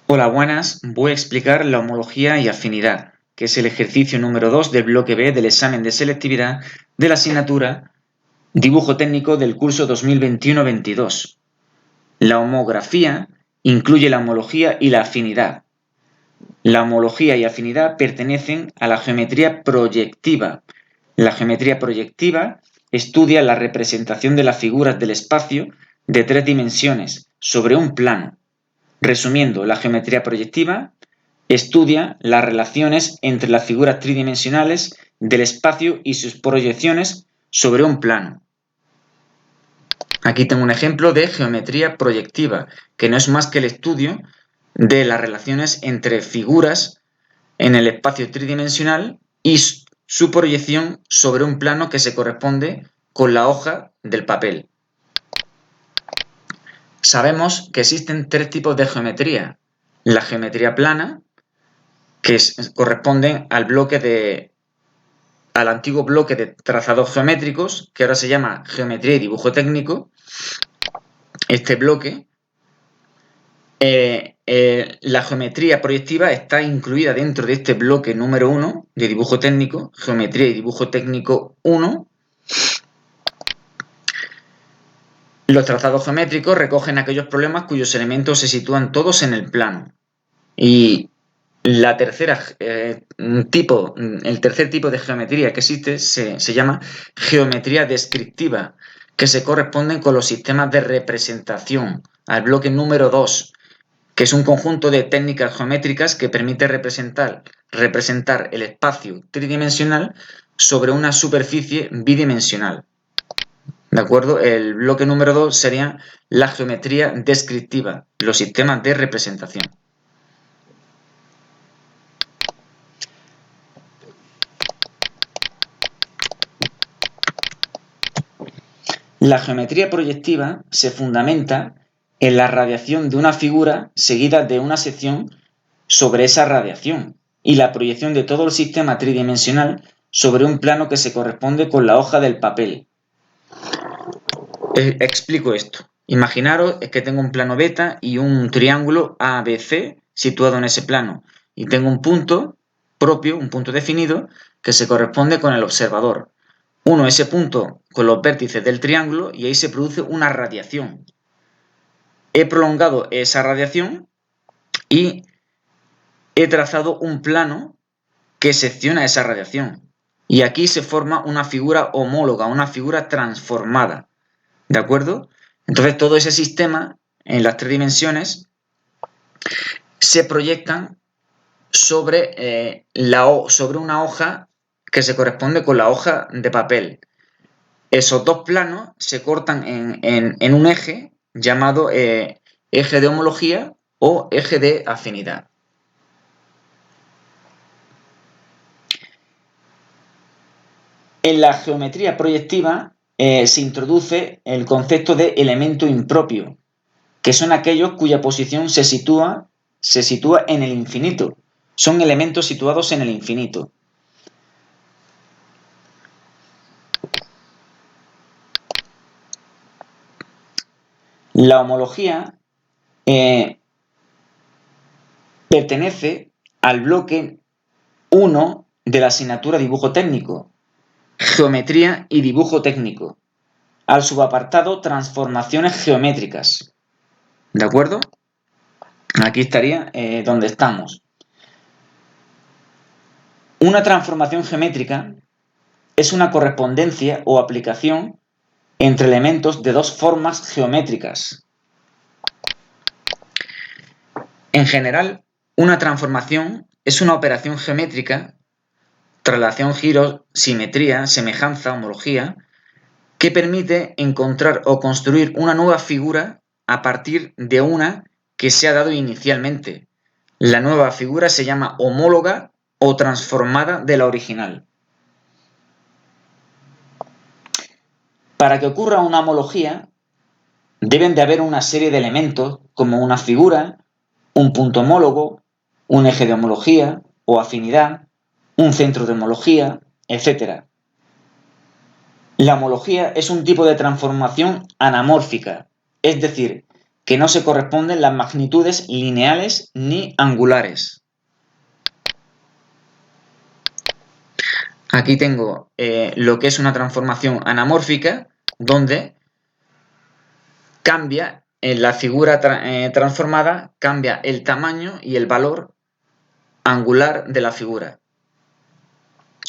Hola, buenas. Voy a explicar la homología y afinidad, que es el ejercicio número 2 del bloque B del examen de selectividad de la asignatura Dibujo técnico del curso 2021-22. La homografía incluye la homología y la afinidad. La homología y afinidad pertenecen a la geometría proyectiva. La geometría proyectiva estudia la representación de las figuras del espacio de 3 dimensiones sobre un plano. Resumiendo, la geometría proyectiva estudia las relaciones entre las figuras tridimensionales del espacio y sus proyecciones sobre un plano. Aquí tengo un ejemplo de geometría proyectiva, que no es más que el estudio de las relaciones entre figuras en el espacio tridimensional y su proyección sobre un plano que se corresponde con la hoja del papel. Sabemos que existen 3 tipos de geometría. La geometría plana, que corresponde al antiguo bloque de trazados geométricos, que ahora se llama geometría y dibujo técnico. Este bloque, la geometría proyectiva está incluida dentro de este bloque número 1 de dibujo técnico, geometría y dibujo técnico 1. Los trazados geométricos recogen aquellos problemas cuyos elementos se sitúan todos en el plano. Y el tercer tipo de geometría que existe se llama geometría descriptiva, que se corresponden con los sistemas de representación, al bloque número 2, que es un conjunto de técnicas geométricas que permite representar el espacio tridimensional sobre una superficie bidimensional. ¿De acuerdo? El bloque número 2 sería la geometría descriptiva, los sistemas de representación. La geometría proyectiva se fundamenta en la radiación de una figura seguida de una sección sobre esa radiación y la proyección de todo el sistema tridimensional sobre un plano que se corresponde con la hoja del papel. Explico esto. Imaginaros que tengo un plano beta y un triángulo ABC situado en ese plano y tengo un punto propio, un punto definido, que se corresponde con el observador. Uno ese punto con los vértices del triángulo y ahí se produce una radiación. He prolongado esa radiación y he trazado un plano que secciona esa radiación. Y aquí se forma una figura homóloga, una figura transformada. ¿De acuerdo? Entonces todo ese sistema en las 3 dimensiones se proyectan sobre una hoja que se corresponde con la hoja de papel. Esos dos planos se cortan en un eje llamado eje de homología o eje de afinidad. En la geometría proyectiva se introduce el concepto de elemento impropio, que son aquellos cuya posición se sitúa en el infinito. Son elementos situados en el infinito. La homología pertenece al bloque 1 de la asignatura Dibujo técnico, Geometría y dibujo técnico, al subapartado Transformaciones geométricas. ¿De acuerdo? Aquí estaría donde estamos. Una transformación geométrica es una correspondencia o aplicación entre elementos de dos formas geométricas. En general, una transformación es una operación geométrica, traslación, giro, simetría, semejanza, homología, que permite encontrar o construir una nueva figura a partir de una que se ha dado inicialmente. La nueva figura se llama homóloga o transformada de la original. Para que ocurra una homología, deben de haber una serie de elementos como una figura, un punto homólogo, un eje de homología o afinidad, un centro de homología, etc. La homología es un tipo de transformación anamórfica, es decir, que no se corresponden las magnitudes lineales ni angulares. Aquí tengo lo que es una transformación anamórfica, donde cambia en la figura transformada, cambia el tamaño y el valor angular de la figura.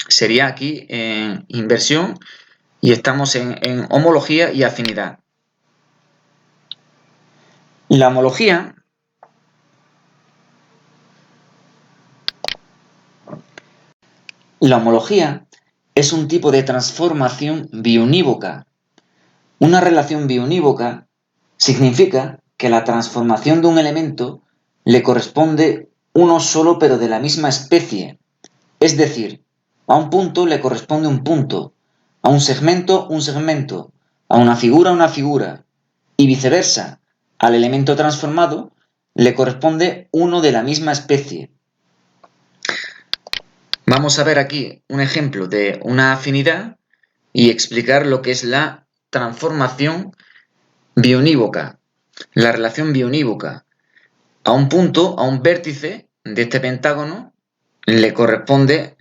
Sería aquí inversión y estamos en homología y afinidad. La homología es un tipo de transformación biunívoca. Una relación biunívoca significa que la transformación de un elemento le corresponde uno solo pero de la misma especie. Es decir, a un punto le corresponde un punto, a un segmento, a una figura, y viceversa. Al elemento transformado le corresponde uno de la misma especie. Vamos a ver aquí un ejemplo de una afinidad y explicar lo que es la transformación biunívoca, la relación biunívoca. A un punto, a un vértice de este pentágono, le corresponde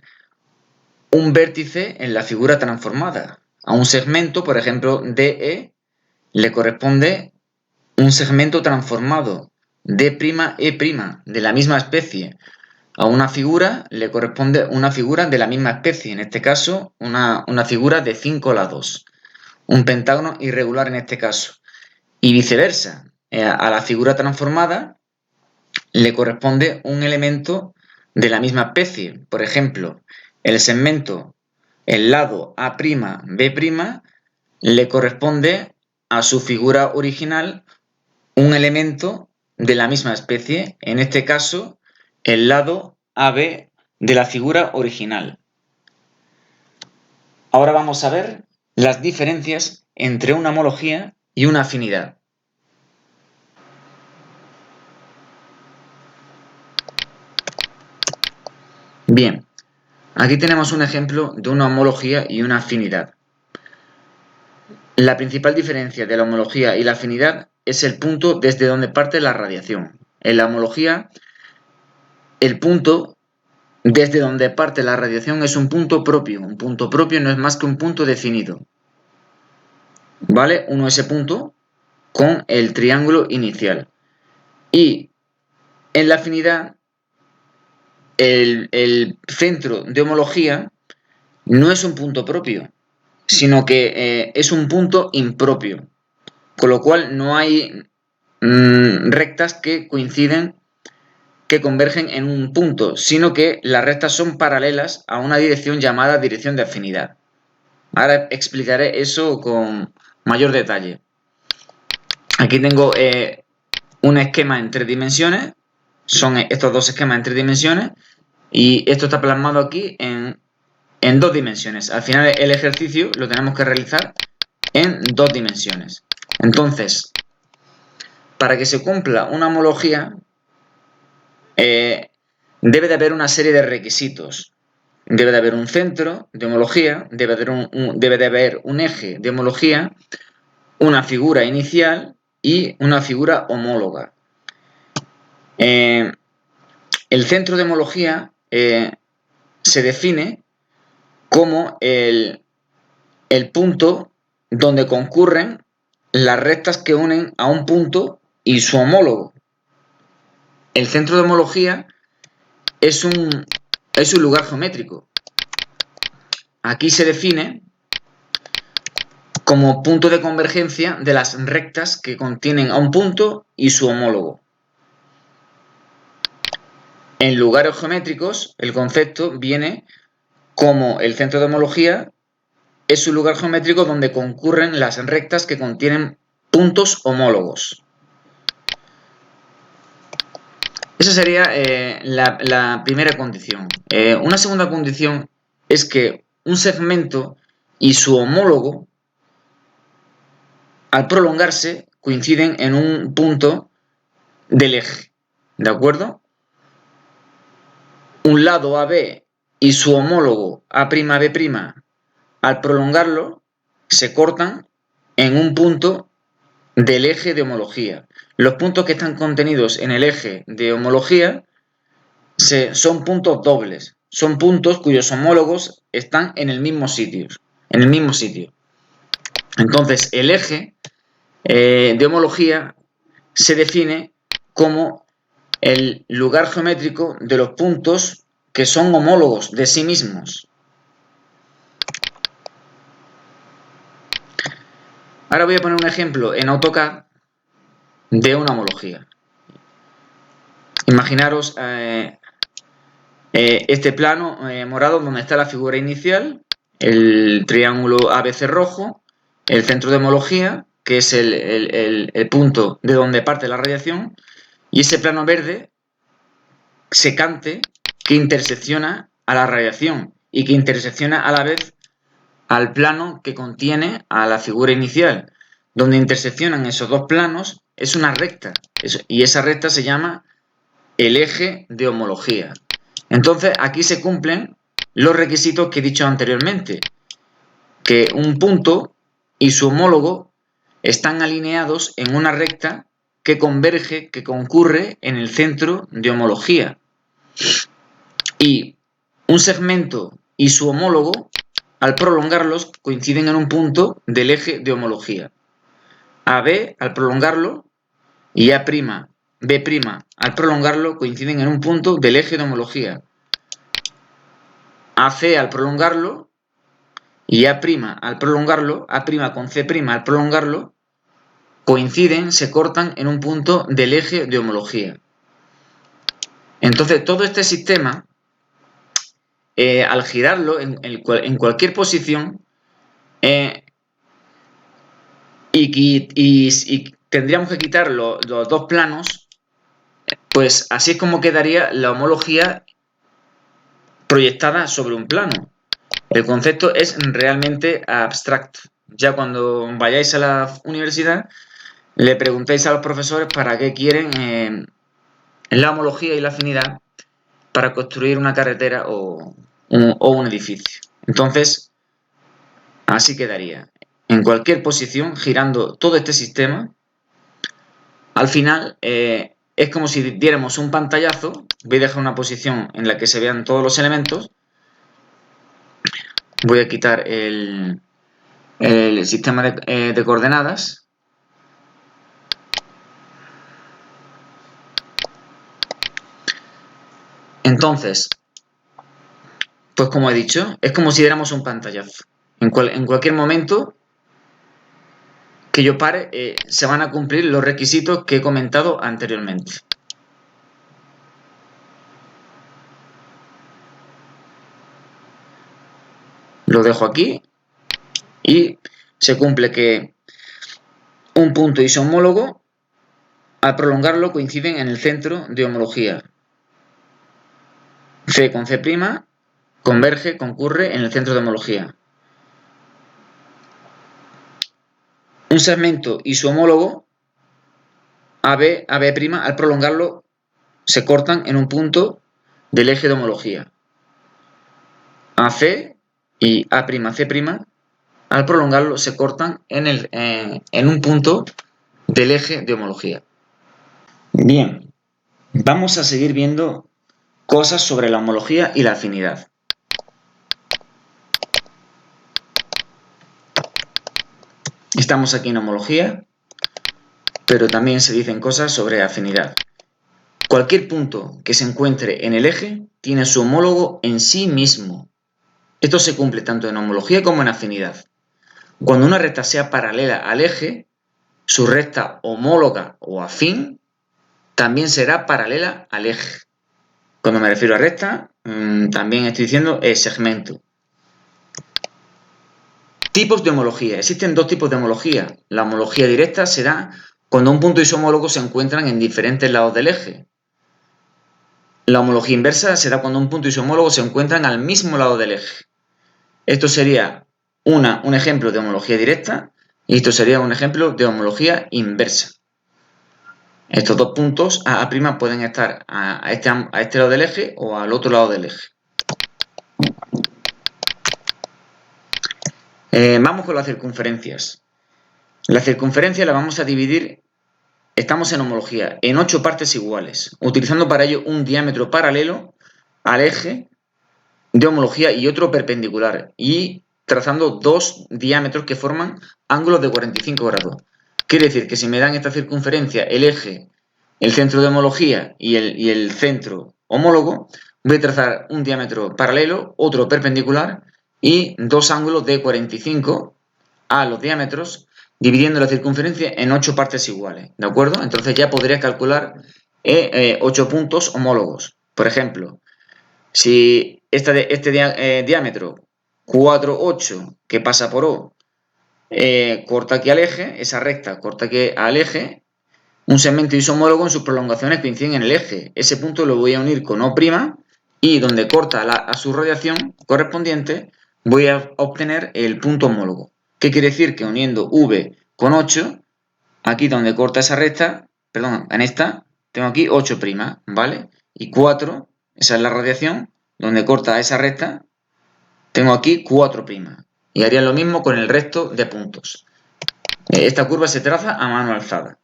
un vértice en la figura transformada. A un segmento, por ejemplo, DE, le corresponde un segmento transformado, D'E', de la misma especie. A una figura le corresponde una figura de la misma especie, en este caso una figura de 5 lados, un pentágono irregular en este caso. Y viceversa, a la figura transformada le corresponde un elemento de la misma especie. Por ejemplo, el segmento, el lado A'B' le corresponde a su figura original un elemento de la misma especie, en este caso el lado AB de la figura original. Ahora vamos a ver las diferencias entre una homología y una afinidad. Bien, aquí tenemos un ejemplo de una homología y una afinidad. La principal diferencia de la homología y la afinidad es el punto desde donde parte la radiación. En la homología, el punto desde donde parte la radiación es un punto propio. Un punto propio no es más que un punto definido. ¿Vale? Uno ese punto con el triángulo inicial. Y en la afinidad, el centro de homología no es un punto propio, sino que es un punto impropio. Con lo cual no hay rectas que coinciden, que convergen en un punto, sino que las rectas son paralelas a una dirección llamada dirección de afinidad. Ahora explicaré eso con mayor detalle. Aquí tengo un esquema en 3 dimensiones, son estos dos esquemas en 3 dimensiones, y esto está plasmado aquí en 2 dimensiones. Al final el ejercicio lo tenemos que realizar en 2 dimensiones. Entonces, para que se cumpla una homología, debe de haber una serie de requisitos. Debe de haber un centro de homología, debe de haber un eje de homología, una figura inicial y una figura homóloga. El centro de homología se define como el punto donde concurren las rectas que unen a un punto y su homólogo. El centro de homología es un lugar geométrico. Aquí se define como punto de convergencia de las rectas que contienen a un punto y su homólogo. En lugares geométricos, el concepto viene como el centro de homología es un lugar geométrico donde concurren las rectas que contienen puntos homólogos. Esa sería la primera condición. Una segunda condición es que un segmento y su homólogo, al prolongarse, coinciden en un punto del eje. ¿De acuerdo? Un lado AB y su homólogo A'B', al prolongarlo, se cortan en un punto del eje de homología. los puntos que están contenidos en el eje de homología son puntos dobles. Son puntos cuyos homólogos están en el mismo sitio. Entonces, el eje de homología se define como el lugar geométrico de los puntos que son homólogos de sí mismos. Ahora voy a poner un ejemplo en AutoCAD de una homología. Imaginaros este plano morado donde está la figura inicial, el triángulo ABC rojo, el centro de homología, que es el punto de donde parte la radiación, y ese plano verde secante que intersecciona a la radiación y que intersecciona a la vez al plano que contiene a la figura inicial. Donde interseccionan esos dos planos es una recta, y esa recta se llama el eje de homología. Entonces, aquí se cumplen los requisitos que he dicho anteriormente, que un punto y su homólogo están alineados en una recta que converge, que concurre en el centro de homología. Y un segmento y su homólogo, al prolongarlos, coinciden en un punto del eje de homología. AB, al prolongarlo, y A', B' al prolongarlo, coinciden en un punto del eje de homología. AC al prolongarlo y A' al prolongarlo, A' con C' al prolongarlo, coinciden, se cortan en un punto del eje de homología. Entonces, todo este sistema, al girarlo en cualquier posición, y tendríamos que quitar los dos planos, pues así es como quedaría la homología proyectada sobre un plano. El concepto es realmente abstracto. Ya cuando vayáis a la universidad, le preguntéis a los profesores para qué quieren la homología y la afinidad para construir una carretera o un edificio. Entonces, así quedaría. En cualquier posición, girando todo este sistema, al final es como si diéramos un pantallazo. Voy a dejar una posición en la que se vean todos los elementos. Voy a quitar el sistema de coordenadas. Entonces, pues como he dicho, es como si diéramos un pantallazo. En cualquier momento que yo pare, se van a cumplir los requisitos que he comentado anteriormente. Lo dejo aquí y se cumple que un punto y su homólogo, al prolongarlo, coinciden en el centro de homología. C con C', converge, concurre en el centro de homología. Un segmento y su homólogo, AB, al prolongarlo, se cortan en un punto del eje de homología. AC y A'C', al prolongarlo, se cortan en un punto del eje de homología. Bien, vamos a seguir viendo cosas sobre la homología y la afinidad. Estamos aquí en homología, pero también se dicen cosas sobre afinidad. Cualquier punto que se encuentre en el eje tiene su homólogo en sí mismo. Esto se cumple tanto en homología como en afinidad. Cuando una recta sea paralela al eje, su recta homóloga o afín también será paralela al eje. Cuando me refiero a recta, también estoy diciendo segmento. Tipos de homología. Existen dos tipos de homología. La homología directa será cuando un punto y su homólogo se encuentran en diferentes lados del eje. La homología inversa será cuando un punto y su homólogo se encuentran al mismo lado del eje. Esto sería un ejemplo de homología directa y esto sería un ejemplo de homología inversa. Estos dos puntos A' pueden estar a este lado del eje o al otro lado del eje. Vamos con las circunferencias. La circunferencia la vamos a dividir estamos en homología, en 8 partes iguales, utilizando para ello un diámetro paralelo al eje de homología y otro perpendicular, y trazando dos diámetros que forman ángulos de 45 grados. Quiere decir que si me dan esta circunferencia, el eje, el centro de homología y el centro homólogo, voy a trazar un diámetro paralelo, otro perpendicular y dos ángulos de 45 a los diámetros, dividiendo la circunferencia en 8 partes iguales, ¿de acuerdo? Entonces ya podría calcular 8 puntos homólogos. Por ejemplo, si este diámetro 4, 8 que pasa por O corta aquí al eje, esa recta corta aquí al eje, un segmento isomólogo en sus prolongaciones coinciden en el eje. Ese punto lo voy a unir con O' y donde corta a su radiación correspondiente voy a obtener el punto homólogo. ¿Qué quiere decir? Que uniendo V con 8, aquí donde corta esa recta, perdón, en esta, tengo aquí 8', ¿vale? Y 4, esa es la radiación, donde corta esa recta, tengo aquí 4'. Y haría lo mismo con el resto de puntos. Esta curva se traza a mano alzada.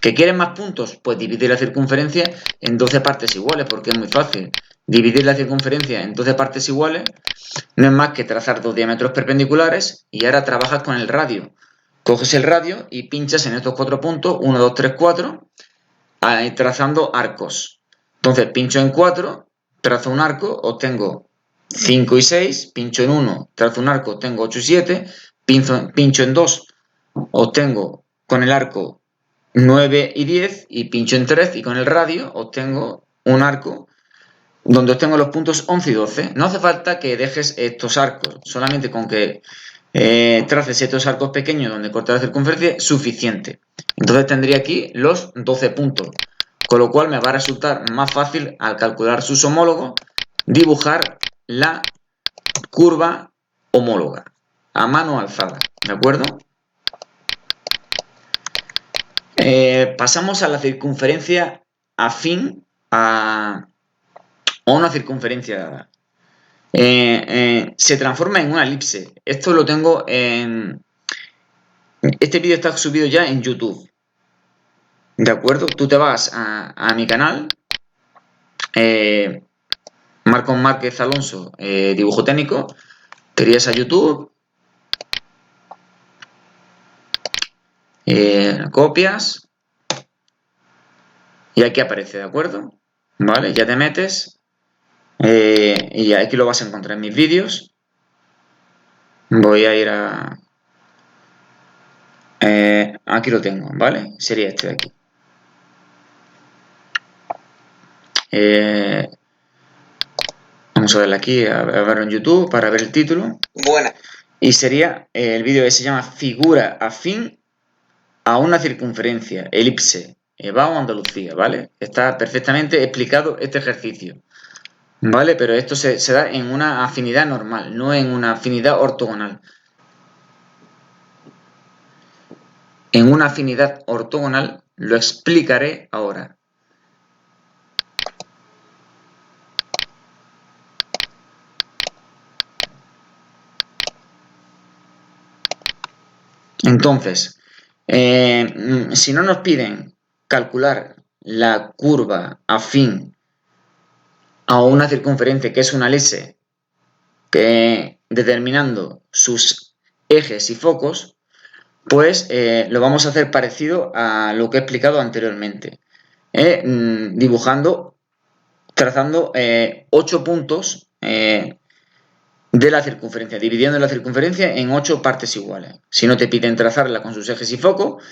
¿Que quieren más puntos? Pues dividir la circunferencia en 12 partes iguales, porque es muy fácil. Dividir la circunferencia en 12 partes iguales no es más que trazar dos diámetros perpendiculares y ahora trabajas con el radio. Coges el radio y pinchas en estos 4 puntos, 1, 2, 3, 4, trazando arcos. Entonces pincho en 4, trazo un arco, obtengo 5 y 6, pincho en 1, trazo un arco, obtengo 8 y 7, pincho en 2, obtengo con el arco 9 y 10 y pincho en 3 y con el radio obtengo un arco donde obtengo los puntos 11 y 12. No hace falta que dejes estos arcos, solamente con que traces estos arcos pequeños donde corta la circunferencia es suficiente. Entonces tendría aquí los 12 puntos, con lo cual me va a resultar más fácil al calcular sus homólogos dibujar la curva homóloga a mano alzada, ¿de acuerdo? Pasamos a la circunferencia afín a una circunferencia dada. Se transforma en una elipse. Esto lo tengo en... Este vídeo está subido ya en YouTube. ¿De acuerdo? Tú te vas a mi canal, Marcos Márquez Alonso, dibujo técnico, te irías a YouTube, copias y aquí aparece, ¿de acuerdo? Vale, ya te metes y aquí lo vas a encontrar en mis vídeos. Voy a ir a... aquí lo tengo, ¿vale? Sería este de aquí. Vamos a darle aquí a verlo en YouTube para ver el título. Buena. Y sería el vídeo que se llama Figura afín a una circunferencia, elipse, Ebao, Andalucía, ¿vale? Está perfectamente explicado este ejercicio, ¿vale? Pero esto se da en una afinidad normal, no en una afinidad ortogonal. En una afinidad ortogonal lo explicaré ahora. Entonces, si no nos piden calcular la curva afín a una circunferencia que es una elipse, que determinando sus ejes y focos, pues lo vamos a hacer parecido a lo que he explicado anteriormente, dibujando, trazando 8 puntos de la circunferencia, dividiendo la circunferencia en 8 partes iguales. Si no te piden trazarla con sus ejes y focos,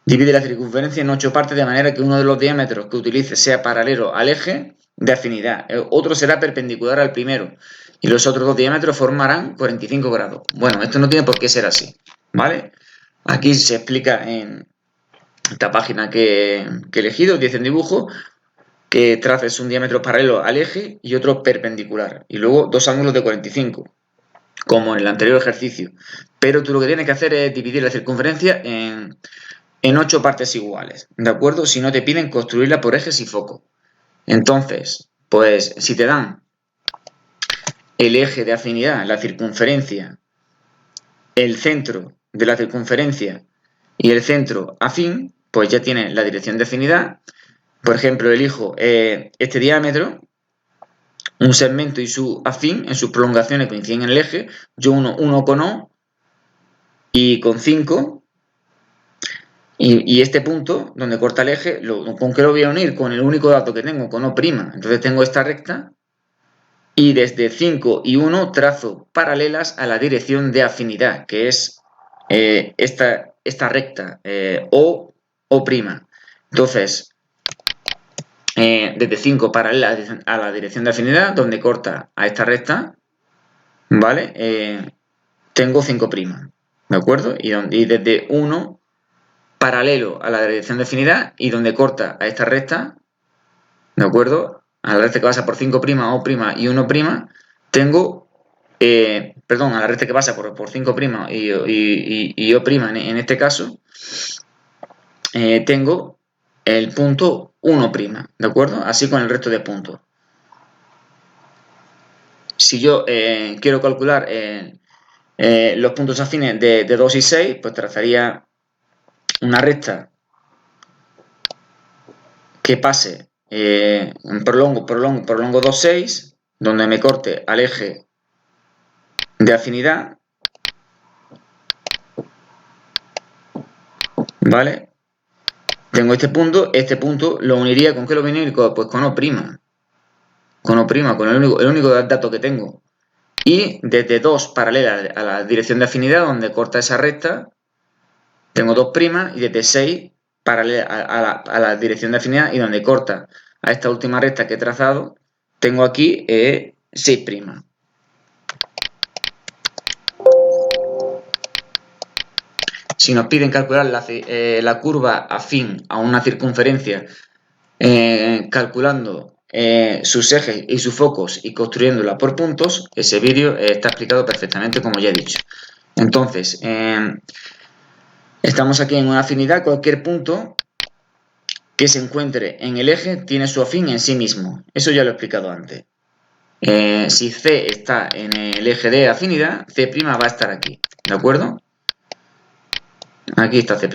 divide la circunferencia en 8 partes de manera que uno de los diámetros que utilices sea paralelo al eje de afinidad, otro será perpendicular al primero y los otros dos diámetros formarán 45 grados. Bueno, esto no tiene por qué ser así, ¿vale? Aquí se explica en esta página que he elegido, 10 en dibujo, que traces un diámetro paralelo al eje y otro perpendicular. Y luego dos ángulos de 45, como en el anterior ejercicio. Pero tú lo que tienes que hacer es dividir la circunferencia en 8 partes iguales, ¿de acuerdo? Si no te piden construirla por ejes y foco. Entonces, pues si te dan el eje de afinidad, la circunferencia, el centro de la circunferencia y el centro afín, pues ya tiene la dirección de afinidad. Por ejemplo, elijo este diámetro, un segmento y su afín en sus prolongaciones coinciden en el eje, yo uno con O y con 5, y este punto donde corta el eje, ¿con qué lo voy a unir? Con el único dato que tengo, con O'. Entonces tengo esta recta y desde 5 y 1 trazo paralelas a la dirección de afinidad, que es esta recta, O'. Entonces, desde 5 paralela a la dirección de afinidad, donde corta a esta recta, ¿vale? Tengo 5', ¿de acuerdo? Y desde 1 paralelo a la dirección de afinidad y donde corta a esta recta, ¿de acuerdo? A la recta que pasa por 5', O' y 1', tengo, perdón, a la recta que pasa por 5' y O' en este caso, tengo el punto 1', ¿de acuerdo? Así con el resto de puntos. Si yo quiero calcular los puntos afines de 2 y 6, pues trazaría una recta que pase prolongo 2, 6, donde me corte al eje de afinidad, ¿vale? Tengo este punto lo uniría, ¿con qué lo voy a unir? Pues con O', con el único dato que tengo. Y desde 2 paralela a la dirección de afinidad, donde corta esa recta, tengo 2', y desde 6 paralela a la dirección de afinidad y donde corta a esta última recta que he trazado, tengo aquí 6'. Si nos piden calcular la curva afín a una circunferencia calculando sus ejes y sus focos y construyéndola por puntos, ese vídeo está explicado perfectamente, como ya he dicho. Entonces, estamos aquí en una afinidad. Cualquier punto que se encuentre en el eje tiene su afín en sí mismo. Eso ya lo he explicado antes. Si C está en el eje de afinidad, C' va a estar aquí, ¿de acuerdo? Aquí está C'.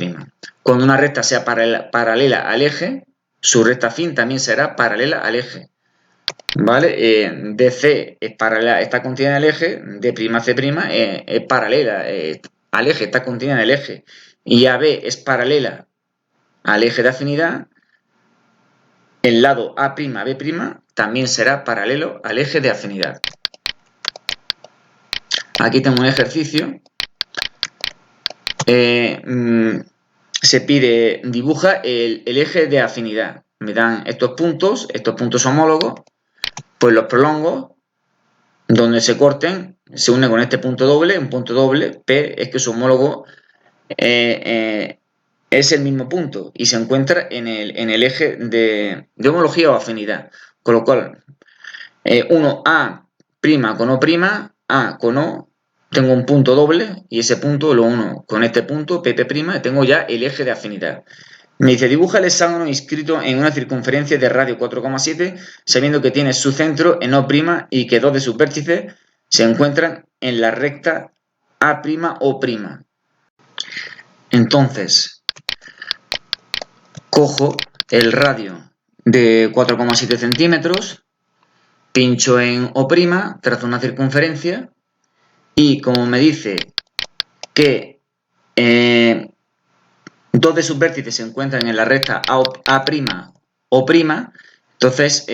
Cuando una recta sea paralela al eje, su recta afín también será paralela al eje, ¿vale? DC es paralela, está contenida en el eje, D'C' es paralela al eje, está contenida en el eje, y AB es paralela al eje de afinidad. El lado A'B' también será paralelo al eje de afinidad. Aquí tengo un ejercicio. Se pide, dibuja el eje de afinidad. Me dan estos puntos homólogos, pues los prolongo, donde se corten, se une con este punto doble, un punto doble, P es que su homólogo es el mismo punto y se encuentra en el eje de homología o afinidad. Con lo cual, 1 A' con O', A con O, tengo un punto doble y ese punto lo uno con este punto, PP', y tengo ya el eje de afinidad. Me dice, dibuja el hexágono inscrito en una circunferencia de radio 4,7, sabiendo que tiene su centro en O' y que dos de sus vértices se encuentran en la recta A'O'. Entonces, cojo el radio de 4,7 centímetros, pincho en O', trazo una circunferencia y como me dice que dos de sus vértices se encuentran en la recta A'O', entonces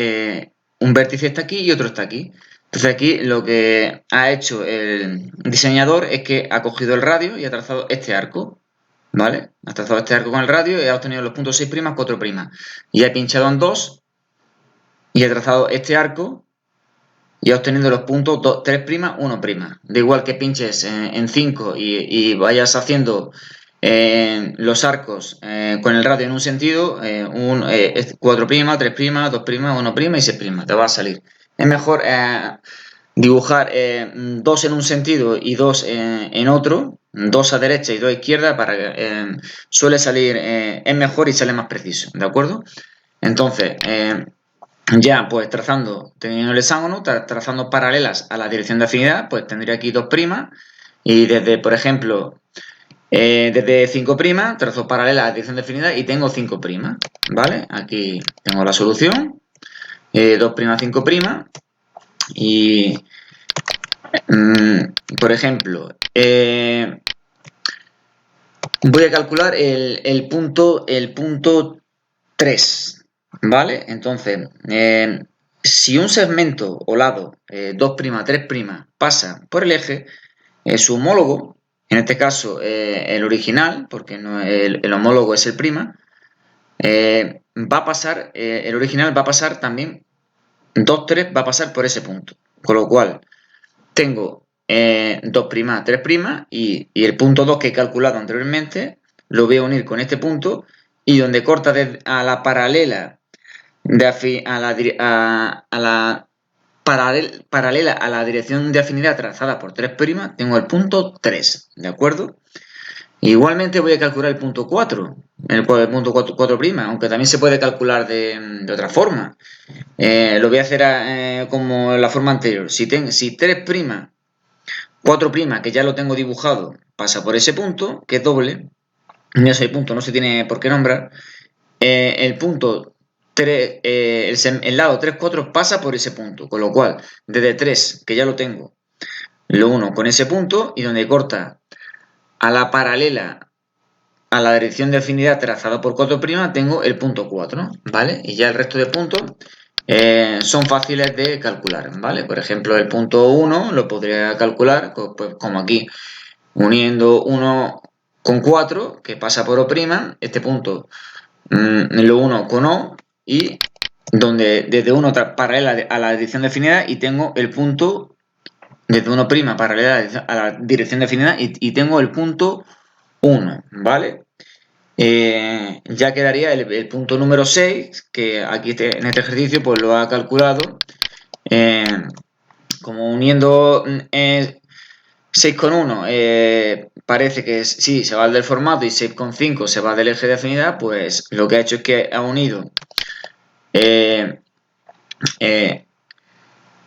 un vértice está aquí y otro está aquí. Entonces aquí lo que ha hecho el diseñador es que ha cogido el radio y ha trazado este arco, ¿vale? Ha trazado este arco con el radio y ha obtenido los puntos 6', 4'. Y ha pinchado en 2 y ha trazado este arco y ha obtenido los puntos 3', 1'. Da igual que pinches en 5 y vayas haciendo los arcos con el radio en un sentido, 4', 3', 2', 1' y 6', te va a salir. Es mejor dibujar 2 en un sentido y 2 en otro, 2 a derecha y 2 a izquierda, para que suele salir, es mejor y sale más preciso, ¿de acuerdo? Entonces, ya pues teniendo el hexágono, trazando paralelas a la dirección de afinidad, pues tendría aquí 2', y desde, por ejemplo, Desde 5', trazo paralela a la dirección definida y tengo 5', ¿vale? Aquí tengo la solución, 2', 5', y, por ejemplo, voy a calcular el punto 3, ¿vale? Entonces, si un segmento o lado 2', 3', pasa por el eje, su homólogo, en este caso el original, porque no, el homólogo es el prima, va a pasar, el original va a pasar también, 2, 3 va a pasar por ese punto. Con lo cual, tengo 2', 3', y el punto 2 que he calculado anteriormente, lo voy a unir con este punto, y donde corta a la paralela paralela a la dirección de afinidad trazada por 3', tengo el punto 3, ¿de acuerdo? Igualmente voy a calcular el punto 4, el punto 4', aunque también se puede calcular de otra forma. Lo voy a hacer como la forma anterior. Si 3', 4', que ya lo tengo dibujado, pasa por ese punto, que es doble, ese punto no se tiene por qué nombrar, el punto 3, el lado 3, 4 pasa por ese punto, con lo cual, desde 3, que ya lo tengo, lo uno con ese punto, y donde corta a la paralela a la dirección de afinidad trazada por 4', tengo el punto 4, ¿vale? Y ya el resto de puntos son fáciles de calcular, ¿vale? Por ejemplo, el punto 1 lo podría calcular, pues, como aquí, uniendo 1 con 4, que pasa por O', este punto lo uno con O, y donde desde 1 paralela a la dirección de afinidad, y tengo el punto desde 1' paralela a la dirección de afinidad, y tengo el punto 1, ¿vale? Ya quedaría el punto número 6, que aquí en este ejercicio pues lo ha calculado, como uniendo 6 con 1 parece que sí, se va del formato, y 6 con 5 se va del eje de afinidad, pues lo que ha hecho es que ha unido,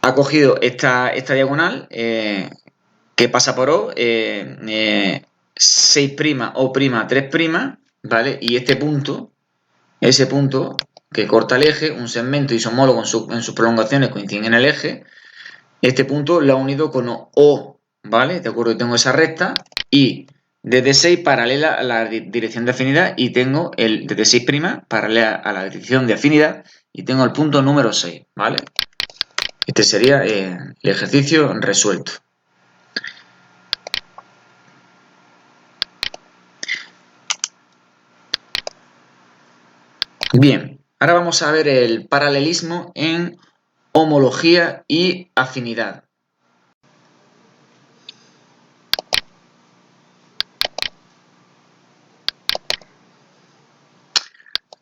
ha cogido esta diagonal que pasa por O, 6' O', 3', ¿vale? Y este punto, ese punto que corta el eje, un segmento y su homólogo en sus prolongaciones coinciden en el eje, este punto lo ha unido con O, ¿vale? De acuerdo, tengo esa recta, y desde 6 paralela a la dirección de afinidad, y tengo desde 6' paralela a la dirección de afinidad, y tengo el punto número 6, ¿vale? Este sería el ejercicio resuelto. Bien, ahora vamos a ver el paralelismo en homología y afinidad.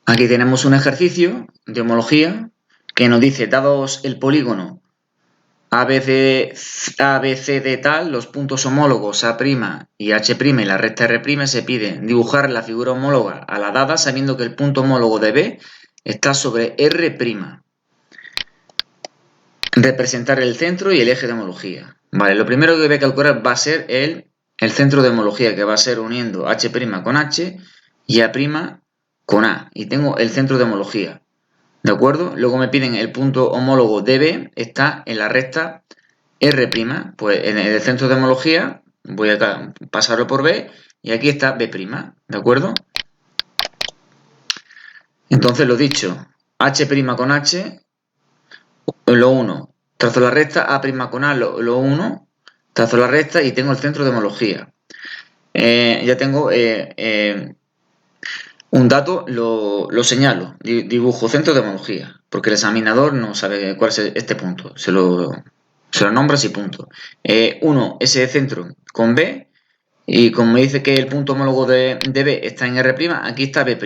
Aquí tenemos un ejercicio de homología que nos dice, dados el polígono ABC de tal, los puntos homólogos A' y H' y la recta R', se pide dibujar la figura homóloga a la dada sabiendo que el punto homólogo de B está sobre R'. Representar el centro y el eje de homología. Vale, lo primero que voy a calcular va a ser el centro de homología, que va a ser uniendo H' con H y A' con A. Y tengo el centro de homología, ¿de acuerdo? Luego me piden el punto homólogo DB, está en la recta R', pues en el centro de homología voy a pasarlo por B, y aquí está B', ¿de acuerdo? Entonces lo dicho, H' con H, lo 1, trazo la recta, A' con A, lo 1, trazo la recta y tengo el centro de homología. Ya tengo un dato, lo señalo, dibujo centro de homología, porque el examinador no sabe cuál es este punto, se lo nombra así, punto. 1, ese centro con B, y como me dice que el punto homólogo de B está en R', aquí está B',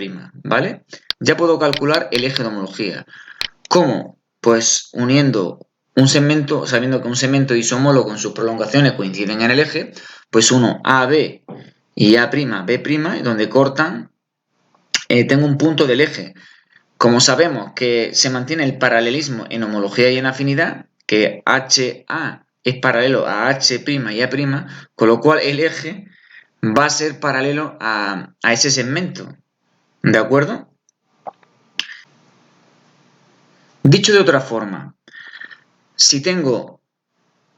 ¿vale? Ya puedo calcular el eje de homología. ¿Cómo? Pues uniendo un segmento, sabiendo que un segmento y su homólogo en sus prolongaciones coinciden en el eje, pues uno AB y A', B', donde cortan, tengo un punto del eje. Como sabemos que se mantiene el paralelismo en homología y en afinidad, que HA es paralelo a H' y A', con lo cual el eje va a ser paralelo a ese segmento. ¿De acuerdo? Dicho de otra forma, si tengo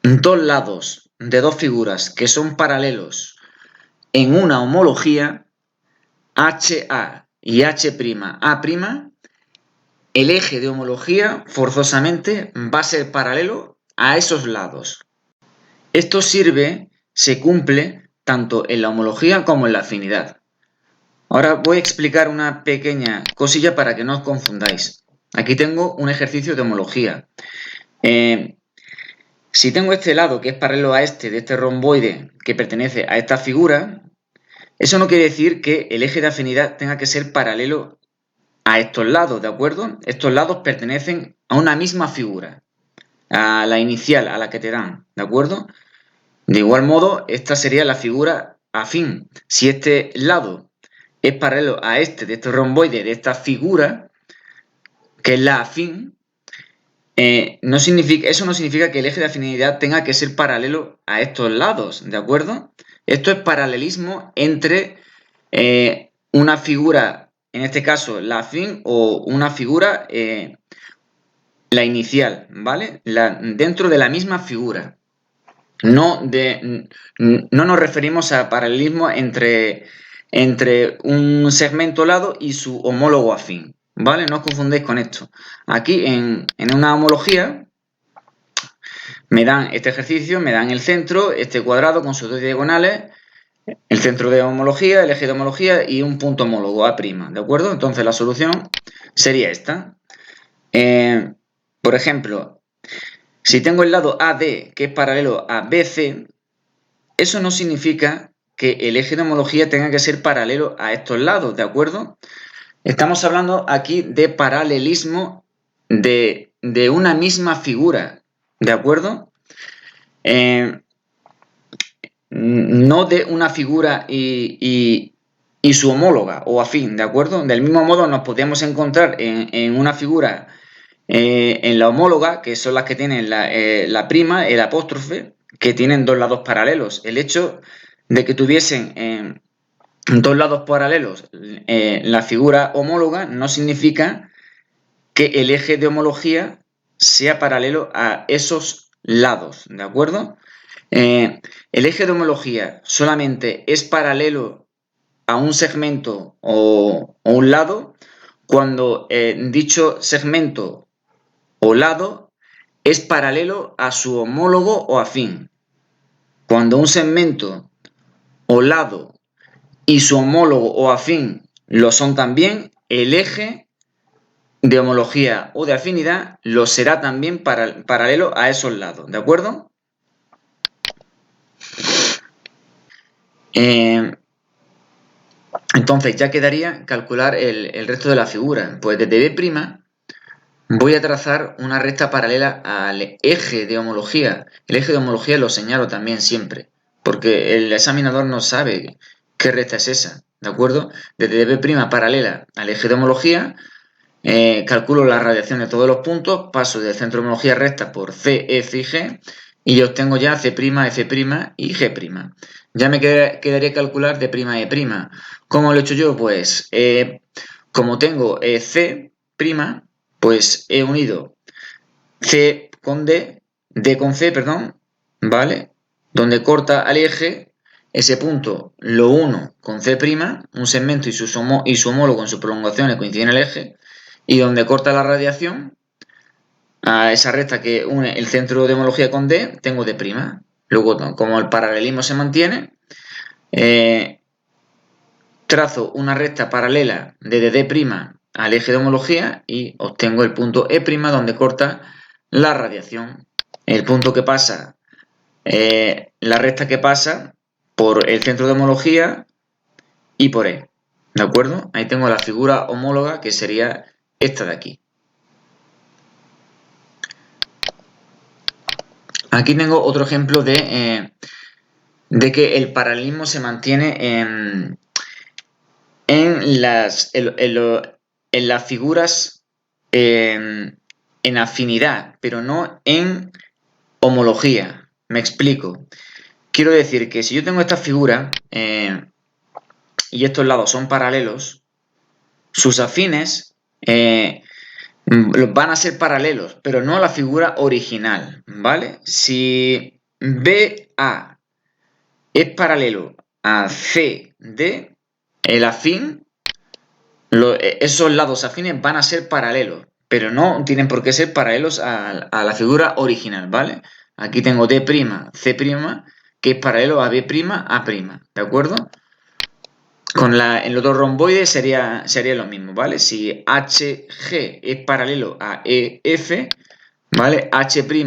dos lados de dos figuras que son paralelos en una homología, HA y H'A', el eje de homología forzosamente va a ser paralelo a esos lados. Esto se cumple tanto en la homología como en la afinidad. Ahora voy a explicar una pequeña cosilla para que no os confundáis. Aquí tengo un ejercicio de homología. Si tengo este lado que es paralelo a este, de este romboide que pertenece a esta figura, eso no quiere decir que el eje de afinidad tenga que ser paralelo a estos lados, ¿de acuerdo? Estos lados pertenecen a una misma figura, a la inicial, a la que te dan, ¿de acuerdo? De igual modo, esta sería la figura afín. Si este lado es paralelo a este, de este romboide, de esta figura, que es la afín, eso no significa que el eje de afinidad tenga que ser paralelo a estos lados, ¿de acuerdo? Esto es paralelismo entre una figura, en este caso la afín, o una figura, la inicial, ¿vale? Dentro de la misma figura. No nos referimos a paralelismo entre un segmento lado y su homólogo afín, ¿vale? No os confundéis con esto. Aquí en una homología me dan este ejercicio, me dan el centro, este cuadrado con sus dos diagonales, el centro de homología, el eje de homología y un punto homólogo, A', ¿de acuerdo? Entonces la solución sería esta. Por ejemplo, si tengo el lado AD que es paralelo a BC, eso no significa que el eje de homología tenga que ser paralelo a estos lados, ¿de acuerdo? Estamos hablando aquí de paralelismo de una misma figura, ¿de acuerdo? No de una figura y su homóloga o afín, ¿de acuerdo? Del mismo modo nos podemos encontrar en una figura, en la homóloga, que son las que tienen la prima, el apóstrofe, que tienen dos lados paralelos. El hecho de que tuviesen dos lados paralelos la figura homóloga no significa que el eje de homología sea paralelo a esos lados, ¿de acuerdo? El eje de homología solamente es paralelo a un segmento o un lado cuando dicho segmento o lado es paralelo a su homólogo o afín. Cuando un segmento o lado y su homólogo o afín lo son también, el eje de homología o de afinidad lo será también paralelo a esos lados, ¿de acuerdo? Entonces ya quedaría calcular el resto de la figura. Pues desde B' voy a trazar una recta paralela al eje de homología. El eje de homología lo señalo también siempre, porque el examinador no sabe qué recta es esa, ¿de acuerdo? Desde B' paralela al eje de homología, calculo la radiación de todos los puntos, paso del centro de homología recta por C, F y G, y obtengo ya C', F' y G'. Ya me quedaría calcular D', E'. ¿Cómo lo he hecho yo? Pues como tengo C', pues he unido C con D con C, perdón, ¿vale? Donde corta al eje, ese punto lo uno con C', un segmento y su homólogo en sus prolongaciones coinciden en el eje, y donde corta la radiación, a esa recta que une el centro de homología con D, tengo D'. Luego, como el paralelismo se mantiene, trazo una recta paralela desde D' al eje de homología y obtengo el punto E', donde corta la radiación. El punto que pasa, la recta que pasa por el centro de homología y por E. ¿De acuerdo? Ahí tengo la figura homóloga, que sería esta de aquí. Aquí tengo otro ejemplo de que el paralelismo se mantiene en las figuras en afinidad, pero no en homología. Me explico. quiero decir que si yo tengo esta figura y estos lados son paralelos, sus afines van a ser paralelos, pero no a la figura original, ¿vale? Si BA es paralelo a CD, el afín, esos lados afines van a ser paralelos, pero no tienen por qué ser paralelos a la figura original, ¿vale? Aquí tengo D', C', que es paralelo a B', A', ¿de acuerdo? En el otro romboide sería lo mismo, ¿vale? Si HG es paralelo a EF, ¿vale? H', G'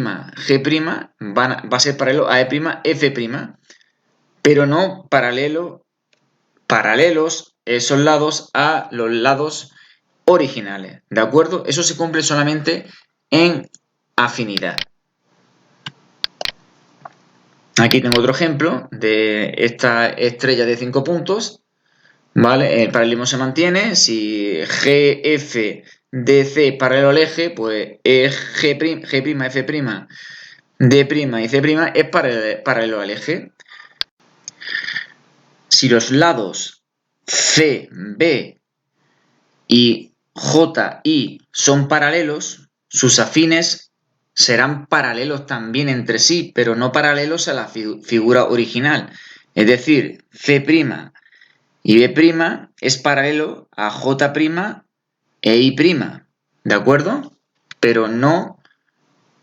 va a ser paralelo a E', F', pero no paralelos esos lados a los lados originales, ¿de acuerdo? Eso se cumple solamente en afinidad. Aquí tengo otro ejemplo de esta estrella de 5 puntos, ¿vale? El paralelismo se mantiene. Si GF DC paralelo al eje, pues G', F', D' y C' es paralelo al eje. Si los lados C, B y J, I son paralelos, sus afines serán paralelos también entre sí, pero no paralelos a la figura original. Es decir, C' y B' es paralelo a J' e I', ¿de acuerdo? Pero no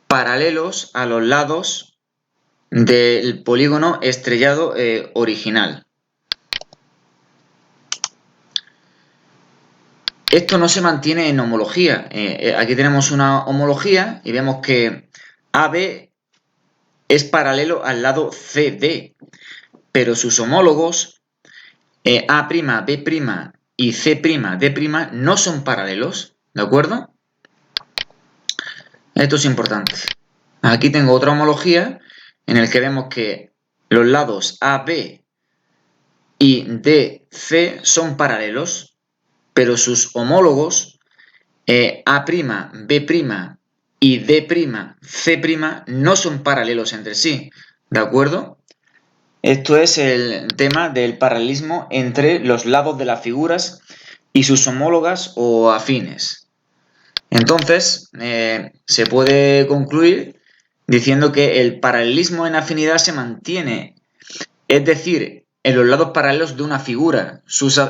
paralelos a los lados del polígono estrellado original. Esto no se mantiene en homología. Aquí tenemos una homología y vemos que AB es paralelo al lado CD, pero sus homólogos A', B' y C', D' no son paralelos, ¿de acuerdo? Esto es importante. Aquí tengo otra homología en el que vemos que los lados AB y DC son paralelos, pero sus homólogos A', B' y D', C' no son paralelos entre sí, ¿de acuerdo? Esto es el tema del paralelismo entre los lados de las figuras y sus homólogas o afines. Entonces, se puede concluir diciendo que el paralelismo en afinidad se mantiene, es decir, en los lados paralelos de una figura.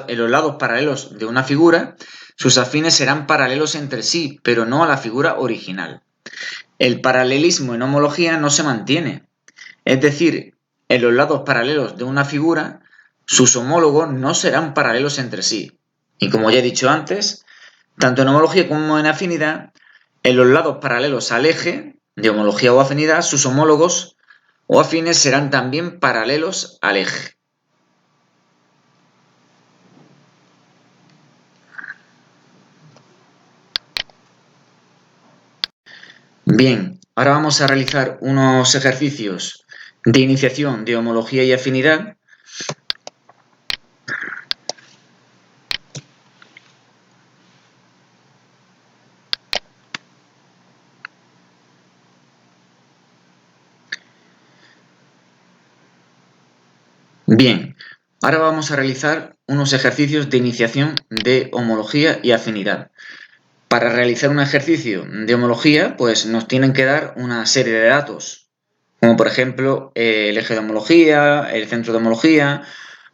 En los lados paralelos de una figura, sus afines serán paralelos entre sí, pero no a la figura original. El paralelismo en homología no se mantiene, es decir, en los lados paralelos de una figura, sus homólogos no serán paralelos entre sí. Y como ya he dicho antes, tanto en homología como en afinidad, en los lados paralelos al eje de homología o afinidad, sus homólogos o afines serán también paralelos al eje. Bien, ahora vamos a realizar unos ejercicios de iniciación de homología y afinidad. Bien, ahora vamos a realizar unos ejercicios de iniciación de homología y afinidad. Para realizar un ejercicio de homología, pues nos tienen que dar una serie de datos, como por ejemplo el eje de homología, el centro de homología,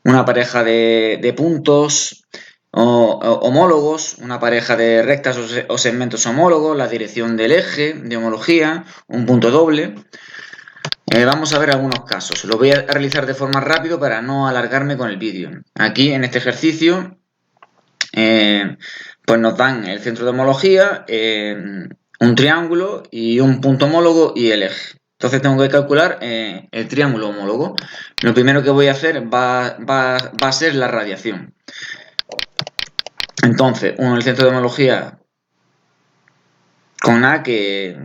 una pareja de puntos homólogos, una pareja de rectas o segmentos homólogos, la dirección del eje de homología, un punto doble. Vamos a ver algunos casos. Lo voy a realizar de forma rápida para no alargarme con el vídeo. Aquí en este ejercicio pues nos dan el centro de homología, un triángulo y un punto homólogo y el eje. Entonces tengo que calcular el triángulo homólogo. Lo primero que voy a hacer va a ser la radiación. Entonces, el centro de homología con A, que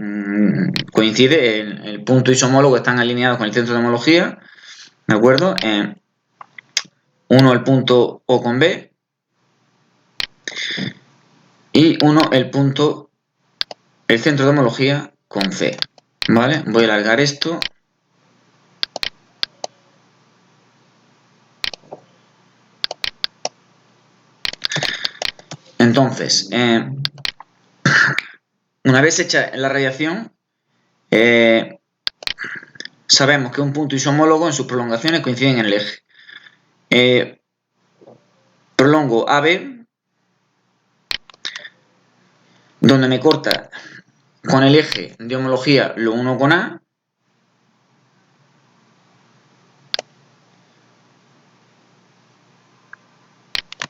coincide, el punto isomólogo están alineados con el centro de homología, ¿de acuerdo? Uno el punto O con B y uno el centro de homología con C, ¿vale? Voy a alargar esto. Entonces, una vez hecha la radiación, sabemos que un punto isomólogo en sus prolongaciones coinciden en el eje. Prolongo AB, donde me corta con el eje de homología lo 1 con A,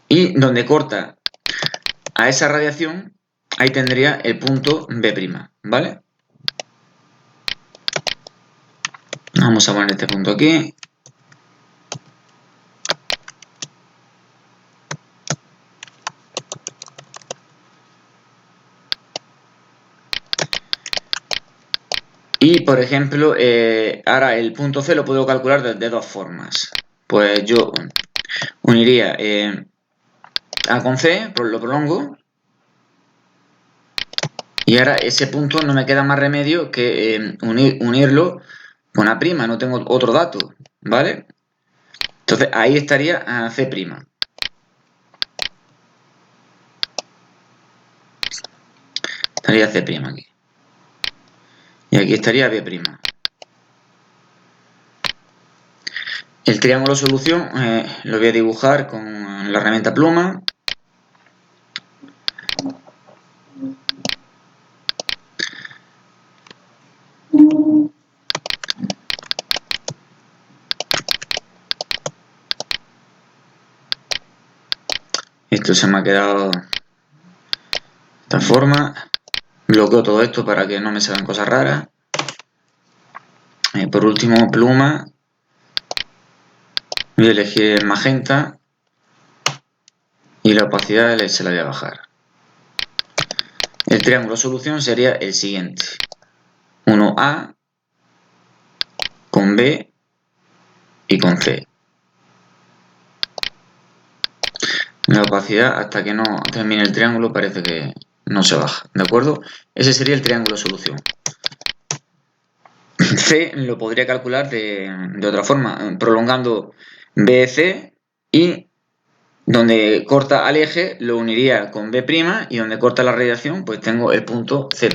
y donde corta a esa radiación, ahí tendría el punto B', ¿vale? Vamos a poner este punto aquí. Y, por ejemplo, ahora el punto C lo puedo calcular de dos formas. Pues yo uniría A con C, lo prolongo, y ahora ese punto no me queda más remedio que unirlo con A', no tengo otro dato, ¿vale? Entonces ahí estaría a C'. Estaría C' aquí. Y aquí estaría B'. El triángulo solución lo voy a dibujar con la herramienta pluma. Esto se me ha quedado de esta forma. Bloqueo todo esto para que no me salgan cosas raras. Por último, pluma. Voy a elegir el magenta. Y la opacidad se la voy a bajar. El triángulo solución sería el siguiente. 1A con B y con C. La opacidad, hasta que no termine el triángulo, parece que no se baja, ¿de acuerdo? Ese sería el triángulo solución. C lo podría calcular de otra forma, prolongando BC, y donde corta al eje lo uniría con B', y donde corta la radiación pues tengo el punto C'.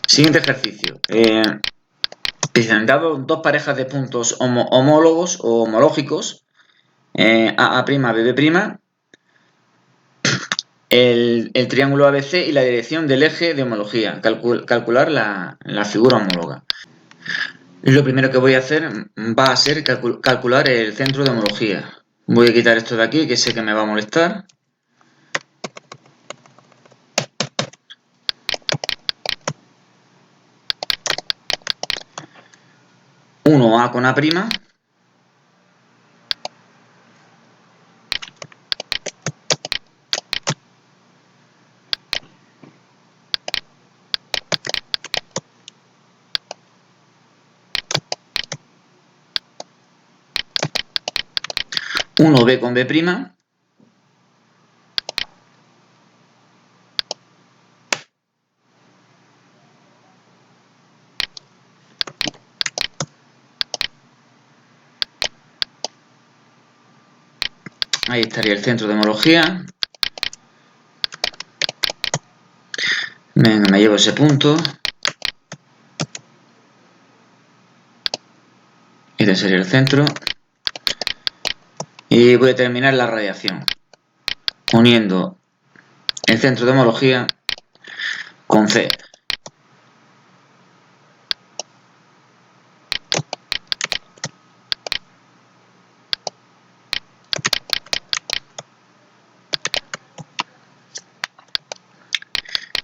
Siguiente ejercicio. Dado dos parejas de puntos homólogos o homológicos, AA', BB', el triángulo ABC y la dirección del eje de homología. Calcular la figura homóloga. Lo primero que voy a hacer va a ser calcular el centro de homología. Voy a quitar esto de aquí, que sé que me va a molestar. A con A'. B con B'. Ahí estaría el centro de homología. Venga, me llevo ese punto. Este sería el centro. Y voy a terminar la radiación uniendo el centro de homología con C.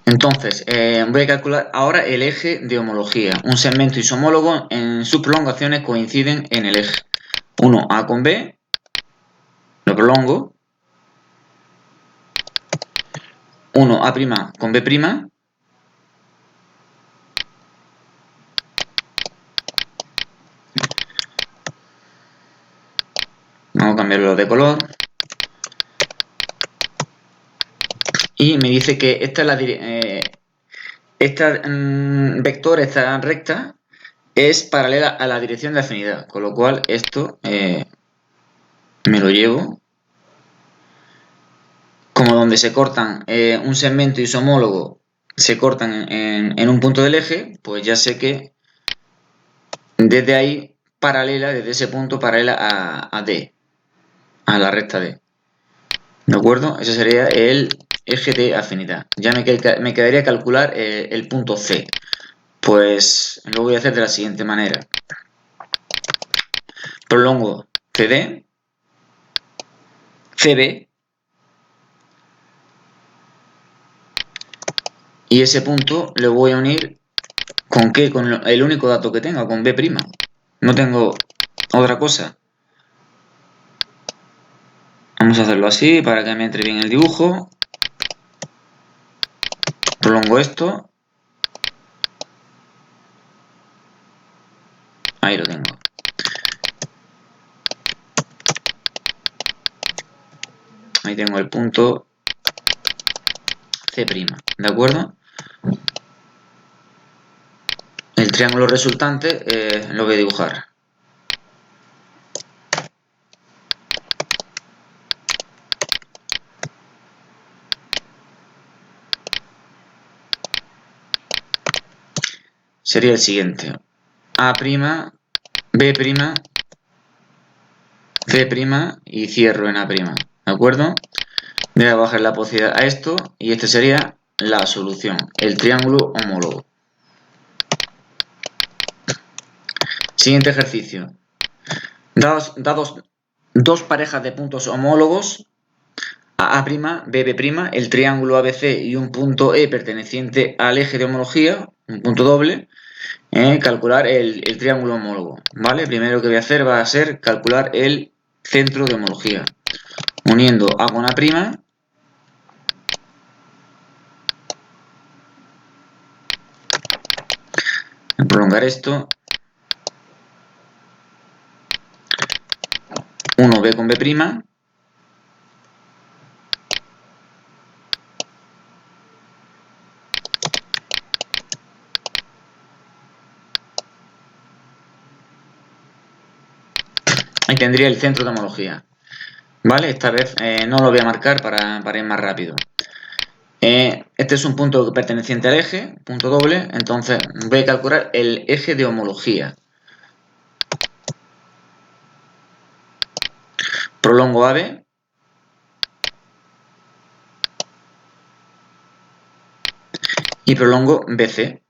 Entonces, voy a calcular ahora el eje de homología. Un segmento isomólogo en sus prolongaciones coinciden en el eje. 1A con B, lo prolongo. 1A' con B'. Vamos a cambiarlo de color. Y me dice que esta vector, esta recta, es paralela a la dirección de afinidad, con lo cual esto me lo llevo. Como donde se cortan un segmento y su homólogo se cortan en un punto del eje, pues ya sé que desde ahí desde ese punto paralela a D, a la recta D. ¿De acuerdo? Ese sería el eje de afinidad. Ya me quedaría calcular el punto C. Pues lo voy a hacer de la siguiente manera. Prolongo CD, CB, y ese punto lo voy a unir ¿con qué? Con el único dato que tengo, con B'. No tengo otra cosa. Vamos a hacerlo así para que me entre bien el dibujo. Prolongo esto. Ahí lo tengo. Ahí tengo el punto C', ¿de acuerdo? El triángulo resultante lo voy a dibujar. Sería el siguiente. A', B', C' y cierro en A', ¿de acuerdo? Voy a bajar la posibilidad a esto y este sería la solución, el triángulo homólogo. Siguiente ejercicio. Dados dos parejas de puntos homólogos, A', B', el triángulo ABC y un punto E perteneciente al eje de homología, un punto doble, calcular el triángulo homólogo, ¿vale? Primero que voy a hacer va a ser calcular el centro de homología, uniendo A con A', prolongar esto, 1B con B', ahí tendría el centro de homología, ¿vale? Esta vez no lo voy a marcar para ir más rápido. Este es un punto perteneciente al eje, punto doble, entonces voy a calcular el eje de homología. Prolongo AB y prolongo BC,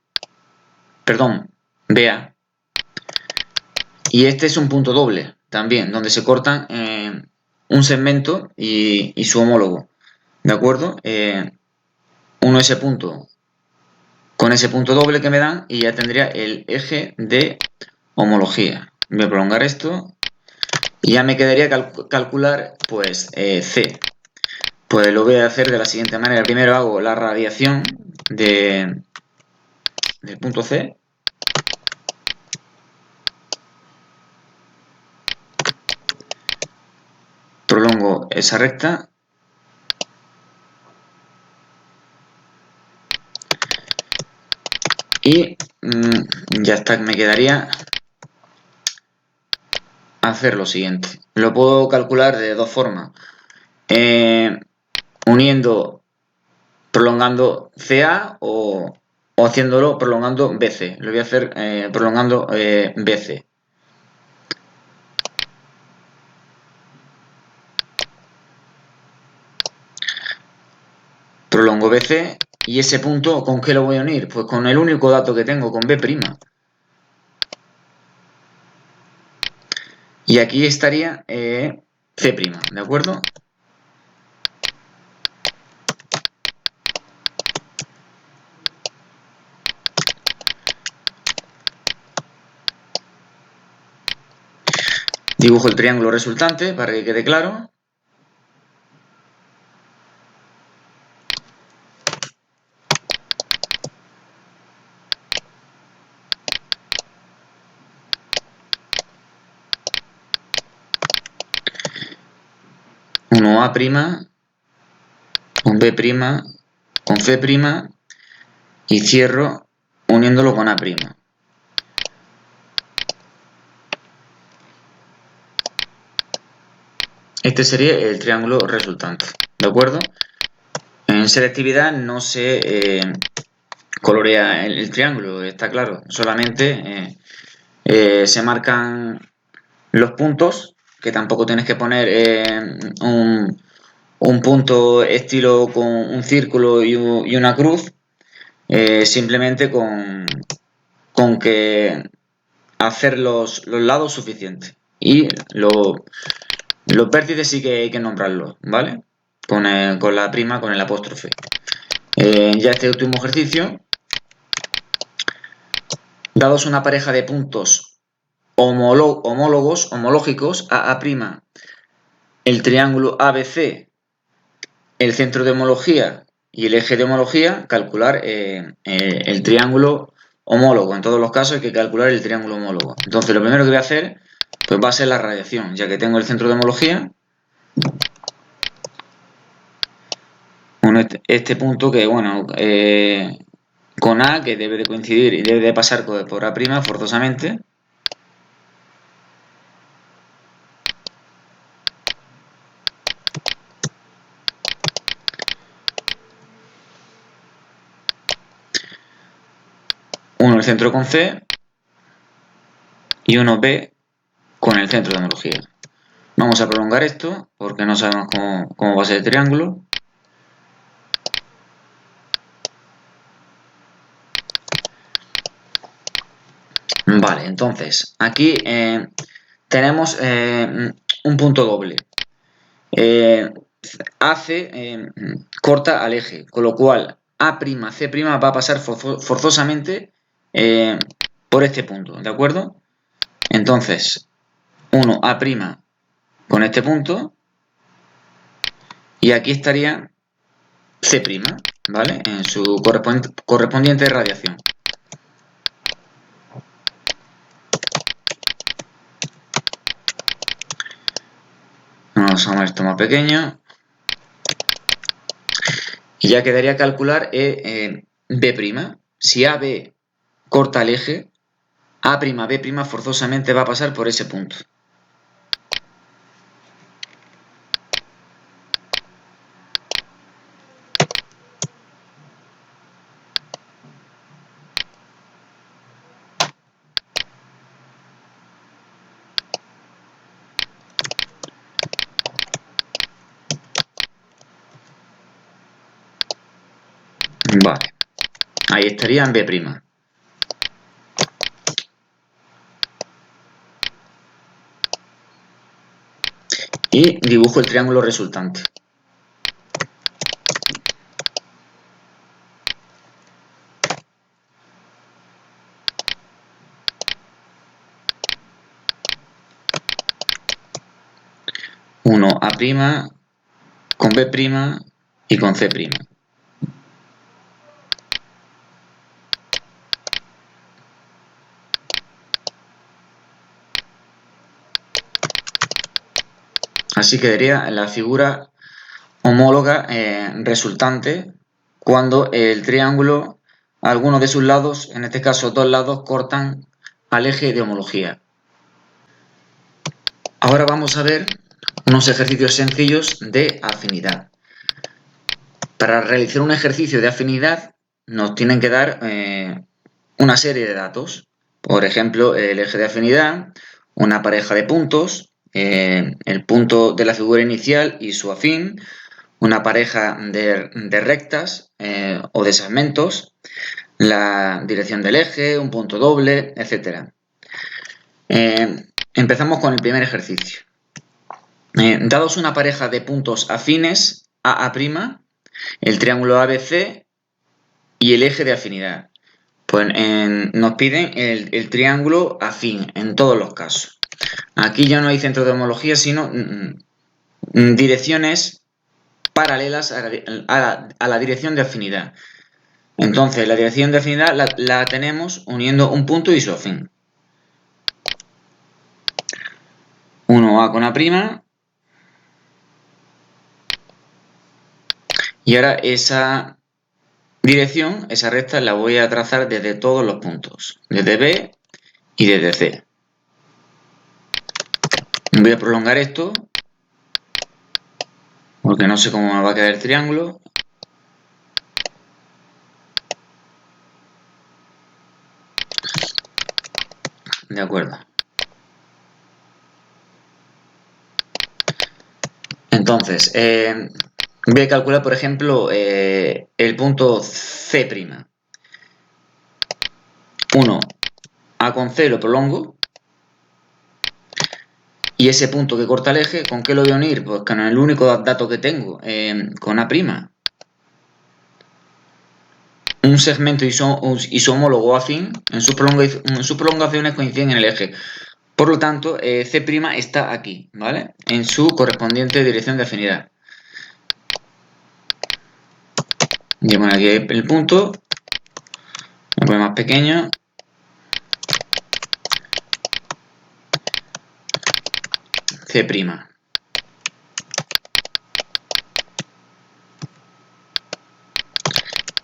perdón, BA. Y este es un punto doble también, donde se cortan un segmento y su homólogo, ¿de acuerdo? Uno ese punto con ese punto doble que me dan y ya tendría el eje de homología. Voy a prolongar esto y ya me quedaría calcular pues C. Pues lo voy a hacer de la siguiente manera. Primero hago la radiación del punto C. Prolongo esa recta. Y ya está, me quedaría hacer lo siguiente. Lo puedo calcular de dos formas. Uniendo, prolongando CA o haciéndolo prolongando BC. Lo voy a hacer prolongando BC. Prolongo BC y ese punto, ¿con qué lo voy a unir? Pues con el único dato que tengo, con B'. Y aquí estaría C', ¿de acuerdo? Dibujo el triángulo resultante para que quede claro. Uno A', con B', con C' y cierro uniéndolo con A'. Este sería el triángulo resultante, ¿de acuerdo? En selectividad no se colorea el triángulo, está claro. Solamente se marcan los puntos, que tampoco tienes que poner un punto estilo con un círculo y una cruz, simplemente con que hacer los lados suficientes. Y los vértices sí que hay que nombrarlos, ¿vale? Con la prima, con el apóstrofe. Ya este último ejercicio, dados una pareja de puntos homológicos, A', el triángulo ABC, el centro de homología y el eje de homología, calcular el triángulo homólogo. En todos los casos hay que calcular el triángulo homólogo. Entonces lo primero que voy a hacer pues va a ser la radiación, ya que tengo el centro de homología. Bueno, este punto que, bueno, con A, que debe de coincidir y debe de pasar por A' forzosamente. Uno el centro con C y uno B con el centro de homología. Vamos a prolongar esto porque no sabemos cómo va a ser el triángulo. Vale, entonces aquí tenemos un punto doble. AC corta al eje, con lo cual A'C' va a pasar forzosamente por este punto, ¿de acuerdo? Entonces, 1A' con este punto y aquí estaría C', ¿vale? En su correspondiente radiación. Vamos a hacer esto más pequeño. Y ya quedaría calcular B'. Si AB corta el eje, A'B' forzosamente va a pasar por ese punto. Vale, ahí estaría en B'. Y dibujo el triángulo resultante. Uno A' con B' y con C'. Así quedaría la figura homóloga resultante cuando el triángulo, algunos de sus lados, en este caso dos lados, cortan al eje de homología. Ahora vamos a ver unos ejercicios sencillos de afinidad. Para realizar un ejercicio de afinidad nos tienen que dar una serie de datos. Por ejemplo, el eje de afinidad, una pareja de puntos, el punto de la figura inicial y su afín, una pareja de rectas o de segmentos, la dirección del eje, un punto doble, etc. Empezamos con el primer ejercicio. Dados una pareja de puntos afines, A', el triángulo ABC y el eje de afinidad. Pues nos piden el triángulo afín en todos los casos. Aquí ya no hay centro de homología, sino direcciones paralelas a la dirección de afinidad. Entonces, la dirección de afinidad la tenemos uniendo un punto y su afín. 1A con A'. Y ahora esa dirección, esa recta, la voy a trazar desde todos los puntos. Desde B y desde C. Voy a prolongar esto. porque no sé cómo me va a quedar el triángulo. De acuerdo. Entonces, voy a calcular, por ejemplo, el punto C'. 1 A con C lo prolongo. Y ese punto que corta el eje, ¿con qué lo voy a unir? Pues con el único dato que tengo, con A'. Un segmento isomólogo afín en sus prolongaciones coinciden en el eje. Por lo tanto, C' está aquí, ¿vale? En su correspondiente dirección de afinidad. Voy a poner aquí el punto, voy a poner más pequeño. C'.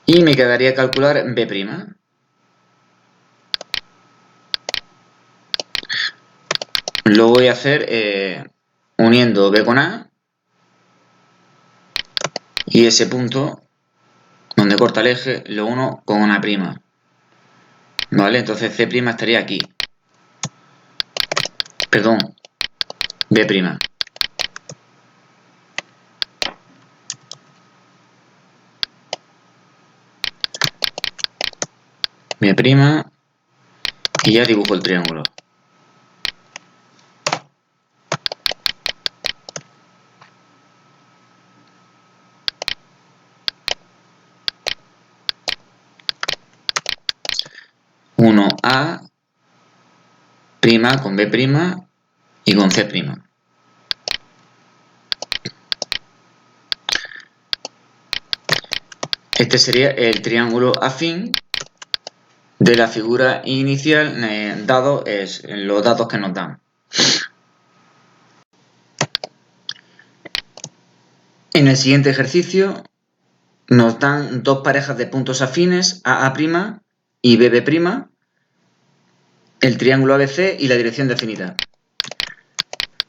Y me quedaría calcular B'. Lo voy a hacer uniendo B con A y ese punto donde corta el eje lo uno con una prima. ¿Vale? Entonces C' estaría aquí. Perdón, B'. B' y ya dibujo el triángulo. Uno A' con B' y con C'. Este sería el triángulo afín de la figura inicial, dado los datos que nos dan. En el siguiente ejercicio nos dan dos parejas de puntos afines, AA' y BB', el triángulo ABC y la dirección de afinidad.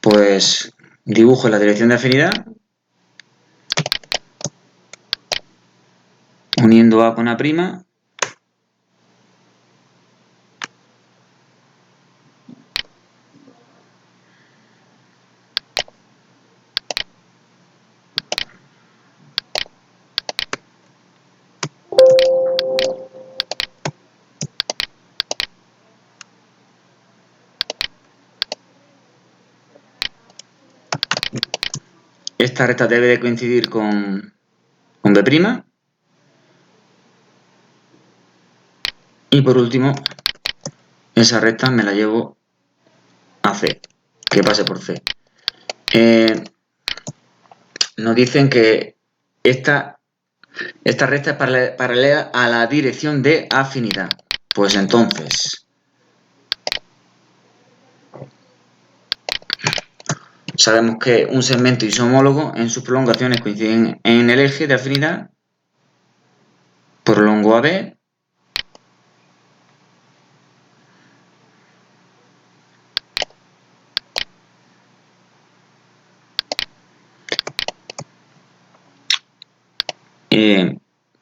Pues dibujo la dirección de afinidad, uniendo A con A'. Esta recta debe de coincidir con B'. Y por último, esa recta me la llevo a C, que pase por C. Nos dicen que esta recta es paralela a la dirección de afinidad. Pues entonces, sabemos que un segmento isomólogo en sus prolongaciones coinciden en el eje de afinidad. Prolongo AB.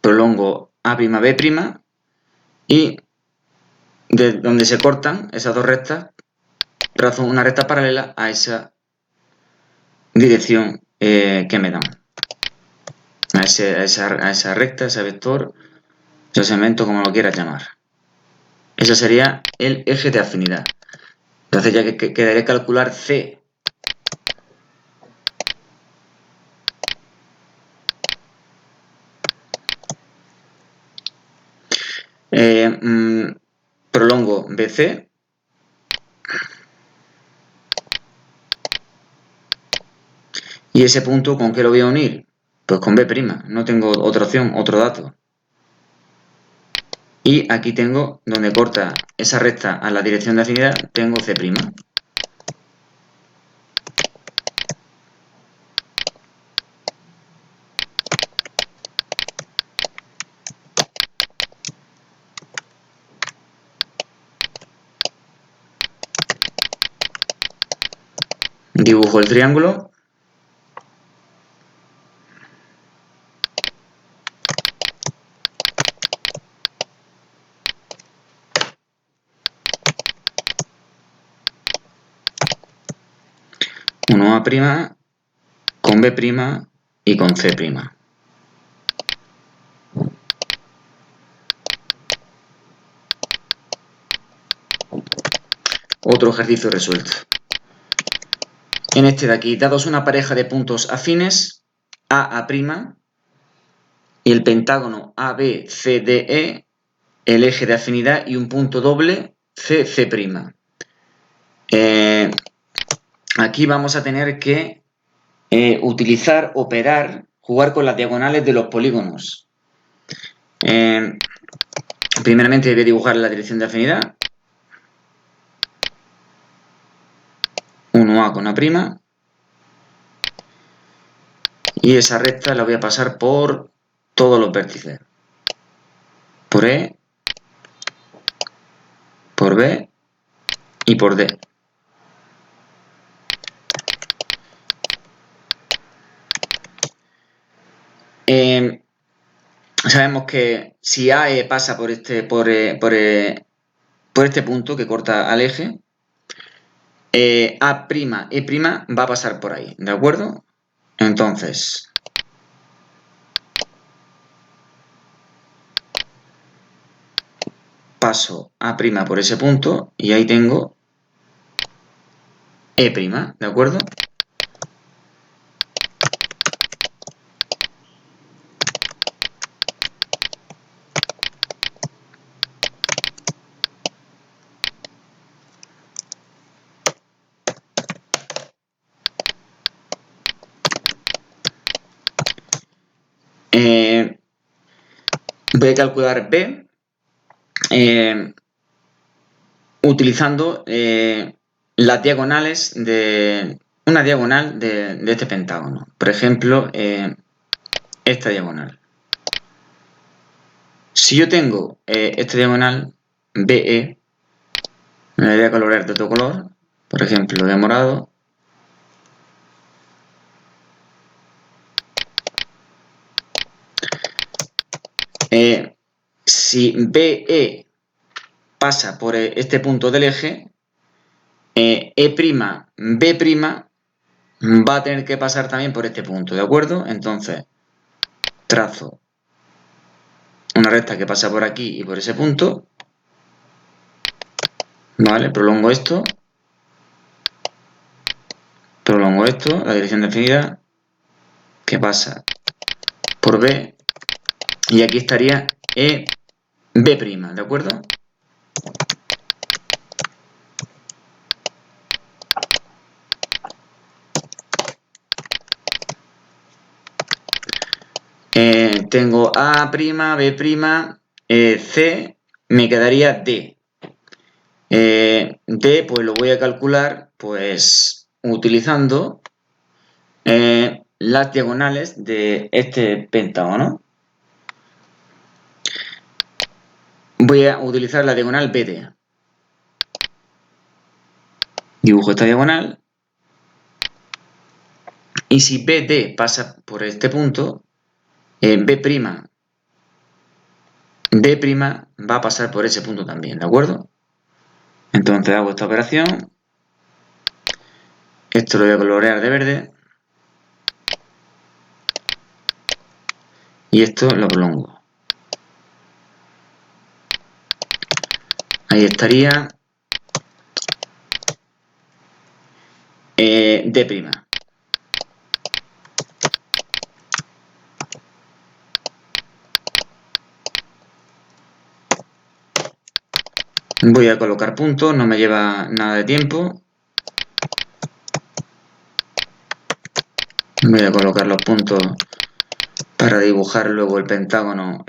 Prolongo A'B' y de donde se cortan esas dos rectas, trazo una recta paralela a esa dirección que me dan. A esa recta, ese vector, ese segmento, como lo quieras llamar. Ese sería el eje de afinidad. Entonces ya que quedaría calcular C. Prolongo BC. ¿Y ese punto con qué lo voy a unir? Pues con B', no tengo otra opción, otro dato. Y aquí tengo, donde corta esa recta a la dirección de afinidad, tengo C'. Dibujo el triángulo. 1A', con B' y con C'. Otro ejercicio resuelto. En este de aquí, dados una pareja de puntos afines, AA' y el pentágono ABCDE, el eje de afinidad y un punto doble CC'. Aquí vamos a tener que utilizar, operar, jugar con las diagonales de los polígonos. Primeramente voy a dibujar la dirección de afinidad. 1A con A'. Y esa recta la voy a pasar por todos los vértices. Por E, por B y por D. Sabemos que si AE pasa por este punto que corta al eje, A', E' va a pasar por ahí, ¿de acuerdo? Entonces, paso A' por ese punto y ahí tengo E', ¿de acuerdo? Voy a calcular B utilizando las diagonales de una diagonal de este pentágono. Por ejemplo, esta diagonal. Si yo tengo esta diagonal BE, me la voy a colorear de otro color, por ejemplo de morado. Si BE pasa por este punto del eje, B' va a tener que pasar también por este punto, ¿de acuerdo? Entonces, trazo una recta que pasa por aquí y por ese punto, ¿vale? Prolongo esto, la dirección de afinidad, que pasa por B, y aquí estaría B', ¿de acuerdo? Tengo A', B', C, me quedaría D. D, pues lo voy a calcular, pues utilizando las diagonales de este pentágono. Voy a utilizar la diagonal BD. Dibujo esta diagonal. Y si BD pasa por este punto, B' va a pasar por ese punto también, ¿de acuerdo? Entonces hago esta operación. Esto lo voy a colorear de verde. Y esto lo prolongo. Ahí estaría D'. Voy a colocar puntos, no me lleva nada de tiempo. Voy a colocar los puntos para dibujar luego el pentágono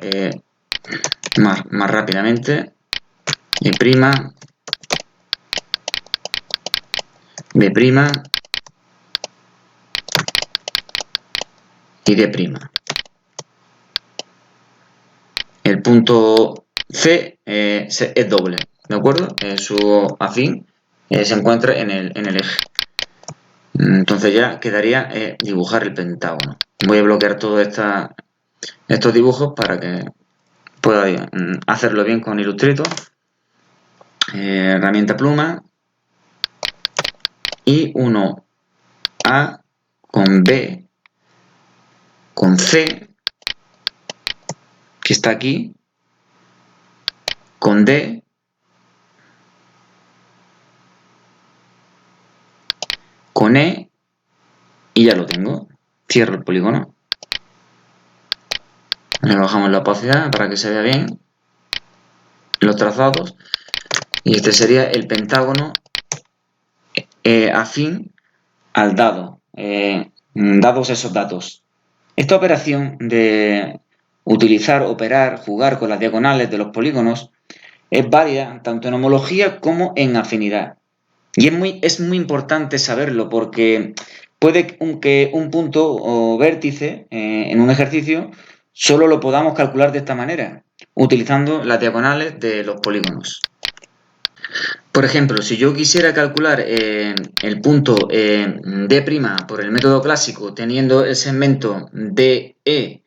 más rápidamente. E', B' y D'. El punto C es doble, ¿de acuerdo? Su afín se encuentra en el eje. Entonces ya quedaría dibujar el pentágono. Voy a bloquear todos estos dibujos para que pueda hacerlo bien con Illustrator. Herramienta pluma. Y uno A con B con C, que está aquí, con D, con E, y ya lo tengo. Cierro el polígono. Le bajamos la opacidad para que se vea bien los trazados. Y este sería el pentágono afín al dado, dados esos datos. Esta operación de utilizar, operar, jugar con las diagonales de los polígonos es válida tanto en homología como en afinidad. Y es muy importante saberlo porque puede que un punto o vértice en un ejercicio solo lo podamos calcular de esta manera, utilizando las diagonales de los polígonos. Por ejemplo, si yo quisiera calcular el punto D' por el método clásico, teniendo el segmento DE,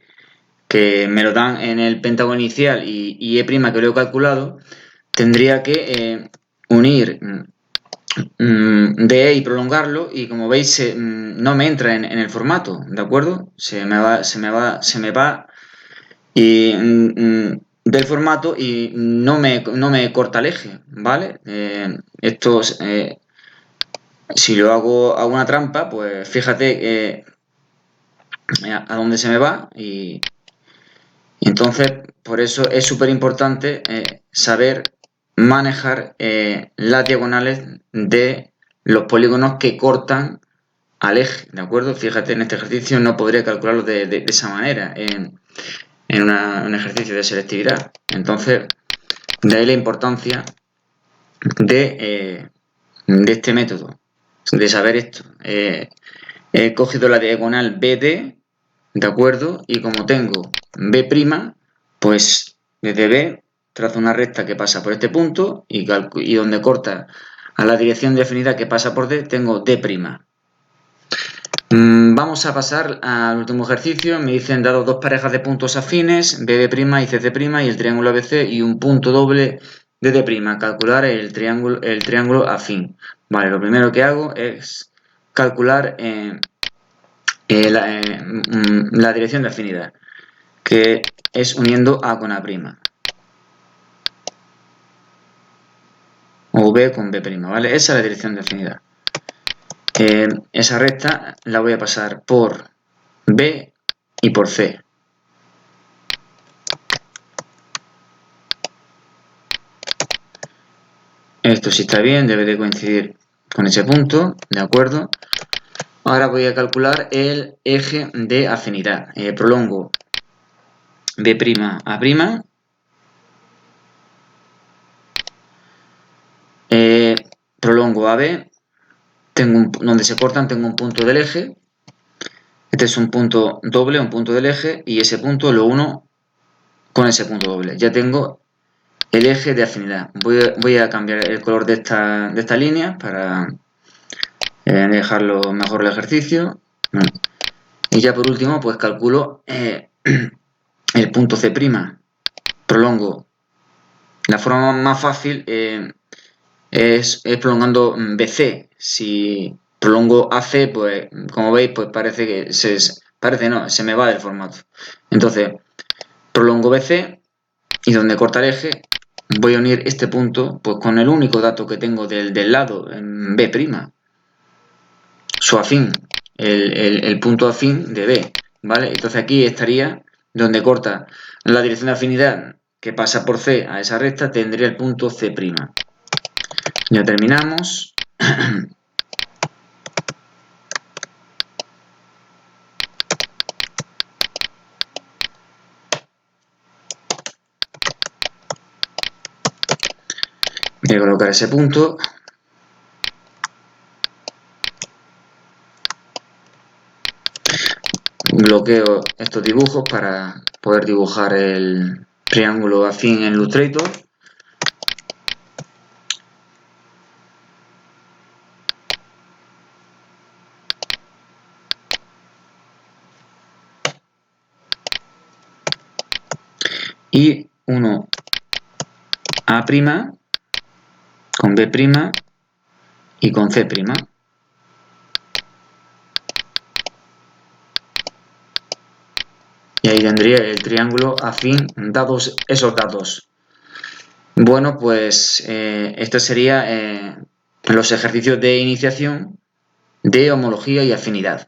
que me lo dan en el pentágono inicial, y E' que lo he calculado, tendría que unir DE y prolongarlo, y como veis no me entra en el formato, ¿de acuerdo? Se me va y del formato y no me corta el eje, ¿vale? Si lo hago una trampa, pues fíjate a dónde se me va y entonces por eso es súper importante saber manejar las diagonales de los polígonos que cortan al eje, ¿de acuerdo? Fíjate, en este ejercicio no podría calcularlo de esa manera en un ejercicio de selectividad. Entonces, de ahí la importancia de este método, de saber esto. He cogido la diagonal BD, ¿de acuerdo? Y como tengo B', pues desde B trazo una recta que pasa por este punto y donde corta a la dirección de afinidad que pasa por D, tengo D'. Vamos a pasar al último ejercicio. Me dicen dado dos parejas de puntos afines, BB' y CC' y el triángulo ABC y un punto doble de D'. Calcular el triángulo afín. Vale, lo primero que hago es calcular la dirección de afinidad, que es uniendo A con A'. O B con B', ¿vale? Esa es la dirección de afinidad. Esa recta la voy a pasar por B y por C. Esto sí está bien, debe de coincidir con ese punto, ¿de acuerdo? Ahora voy a calcular el eje de afinidad. Prolongo B' A'. Prolongo AB. Donde se cortan tengo un punto del eje. Este es un punto doble, un punto del eje, y ese punto lo uno con ese punto doble. Ya tengo el eje de afinidad. Voy a cambiar el color de esta línea para dejarlo mejor el ejercicio. Y ya por último, pues calculo el punto C'. Prolongo. La forma más fácil es prolongando BC. Si prolongo AC, pues como veis, pues parece que se me va del formato. Entonces, prolongo BC y donde corta el eje voy a unir este punto pues con el único dato que tengo del lado, B', su afín, el punto afín de B, ¿vale? Entonces aquí estaría donde corta la dirección de afinidad que pasa por C a esa recta, tendría el punto C'. Ya terminamos. Voy a colocar ese punto. Bloqueo estos dibujos para poder dibujar el triángulo afín en Illustrator. Y uno A' con B' y con C'. Y ahí tendría el triángulo afín dados esos datos. Bueno, pues estos serían los ejercicios de iniciación de homología y afinidad.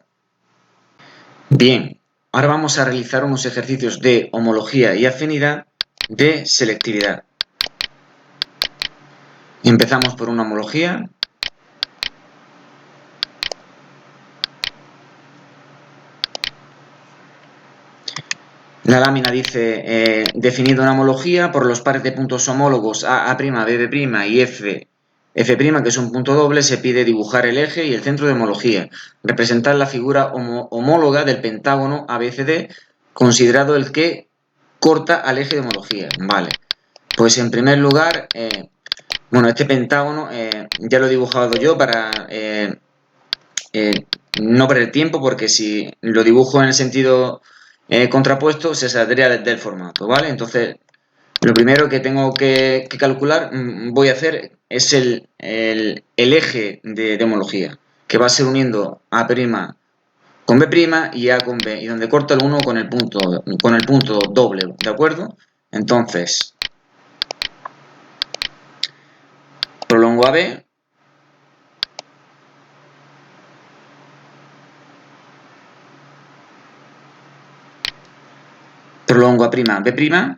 Bien, ahora vamos a realizar unos ejercicios de homología y afinidad de selectividad. Empezamos por una homología. La lámina dice, definido una homología por los pares de puntos homólogos A', BB' y F', que es un punto doble, se pide dibujar el eje y el centro de homología, representar la figura homóloga del pentágono ABCD, considerado el que corta al eje de homología. Vale, pues en primer lugar, bueno, este pentágono ya lo he dibujado yo para no perder tiempo, porque si lo dibujo en el sentido contrapuesto se saldría del formato, ¿vale? Entonces, lo primero que tengo que calcular, voy a hacer, es el eje de homología, que va a ser uniendo A' con B' y A con B, y donde corta el 1 con el punto doble, ¿de acuerdo? Entonces, prolongo a B, prolongo a' B',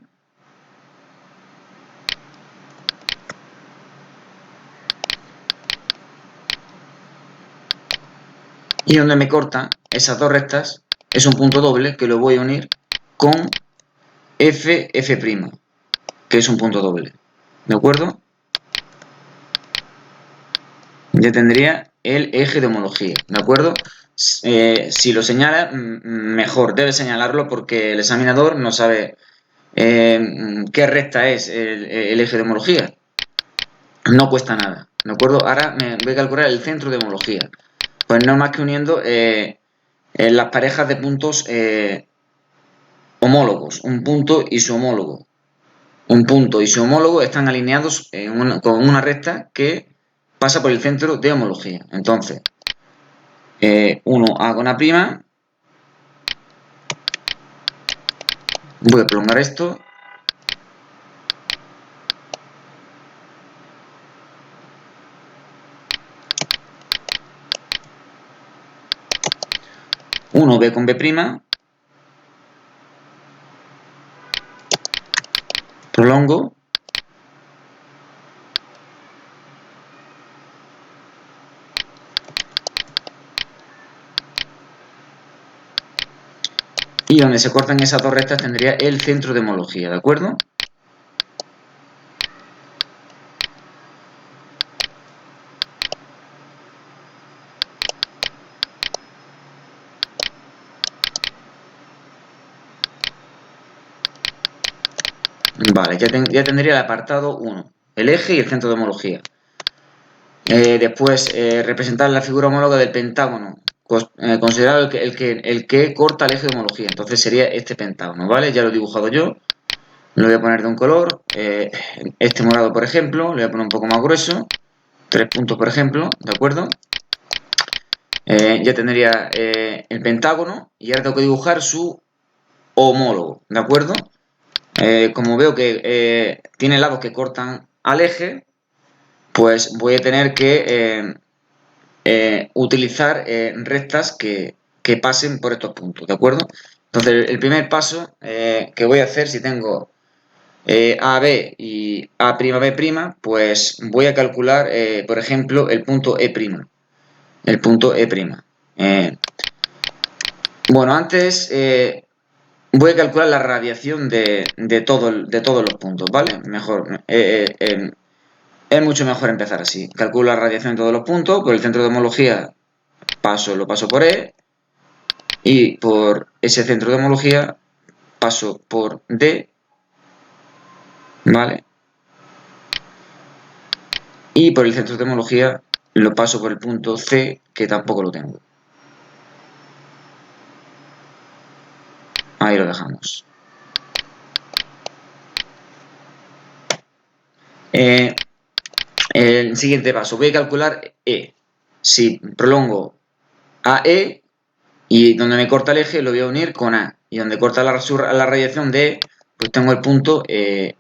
y donde me cortan esas dos rectas es un punto doble que lo voy a unir con F', que es un punto doble, ¿de acuerdo? Ya tendría el eje de homología, ¿de acuerdo? Si lo señala, mejor, debe señalarlo, porque el examinador no sabe qué recta es el eje de homología. No cuesta nada, ¿de acuerdo? Ahora me voy a calcular el centro de homología. Pues no más que uniendo las parejas de puntos homólogos, un punto y su homólogo. Un punto y su homólogo están alineados con una recta que pasa por el centro de homología. Entonces, 1A con A', voy a prolongar esto, uno B con B', prolongo, y donde se cortan esas dos rectas tendría el centro de homología, ¿de acuerdo? Vale, ya tendría el apartado 1, el eje y el centro de homología. Después, representar la figura homóloga del pentágono, considerado el que corta el eje de homología. Entonces sería este pentágono, ¿vale? Ya lo he dibujado yo. Lo voy a poner de un color, este morado, por ejemplo, lo voy a poner un poco más grueso, 3 puntos, por ejemplo, ¿de acuerdo? Ya tendría el pentágono, y ahora tengo que dibujar su homólogo, ¿de acuerdo? Como veo que tiene lados que cortan al eje, pues voy a tener que utilizar rectas que pasen por estos puntos, ¿de acuerdo? Entonces, el primer paso que voy a hacer, si tengo AB y A'B', pues voy a calcular, por ejemplo, el punto E'. El punto E'. Bueno, antes voy a calcular la radiación de todos los puntos, ¿vale? Mejor, es mucho mejor empezar así. Calculo la radiación de todos los puntos, por el centro de homología lo paso por E, y por ese centro de homología paso por D, ¿vale? Y por el centro de homología lo paso por el punto C, que tampoco lo tengo. Ahí lo dejamos. El siguiente paso, voy a calcular E. Si prolongo a E y donde me corta el eje lo voy a unir con A. y donde corta la radiación de E, pues tengo el punto E',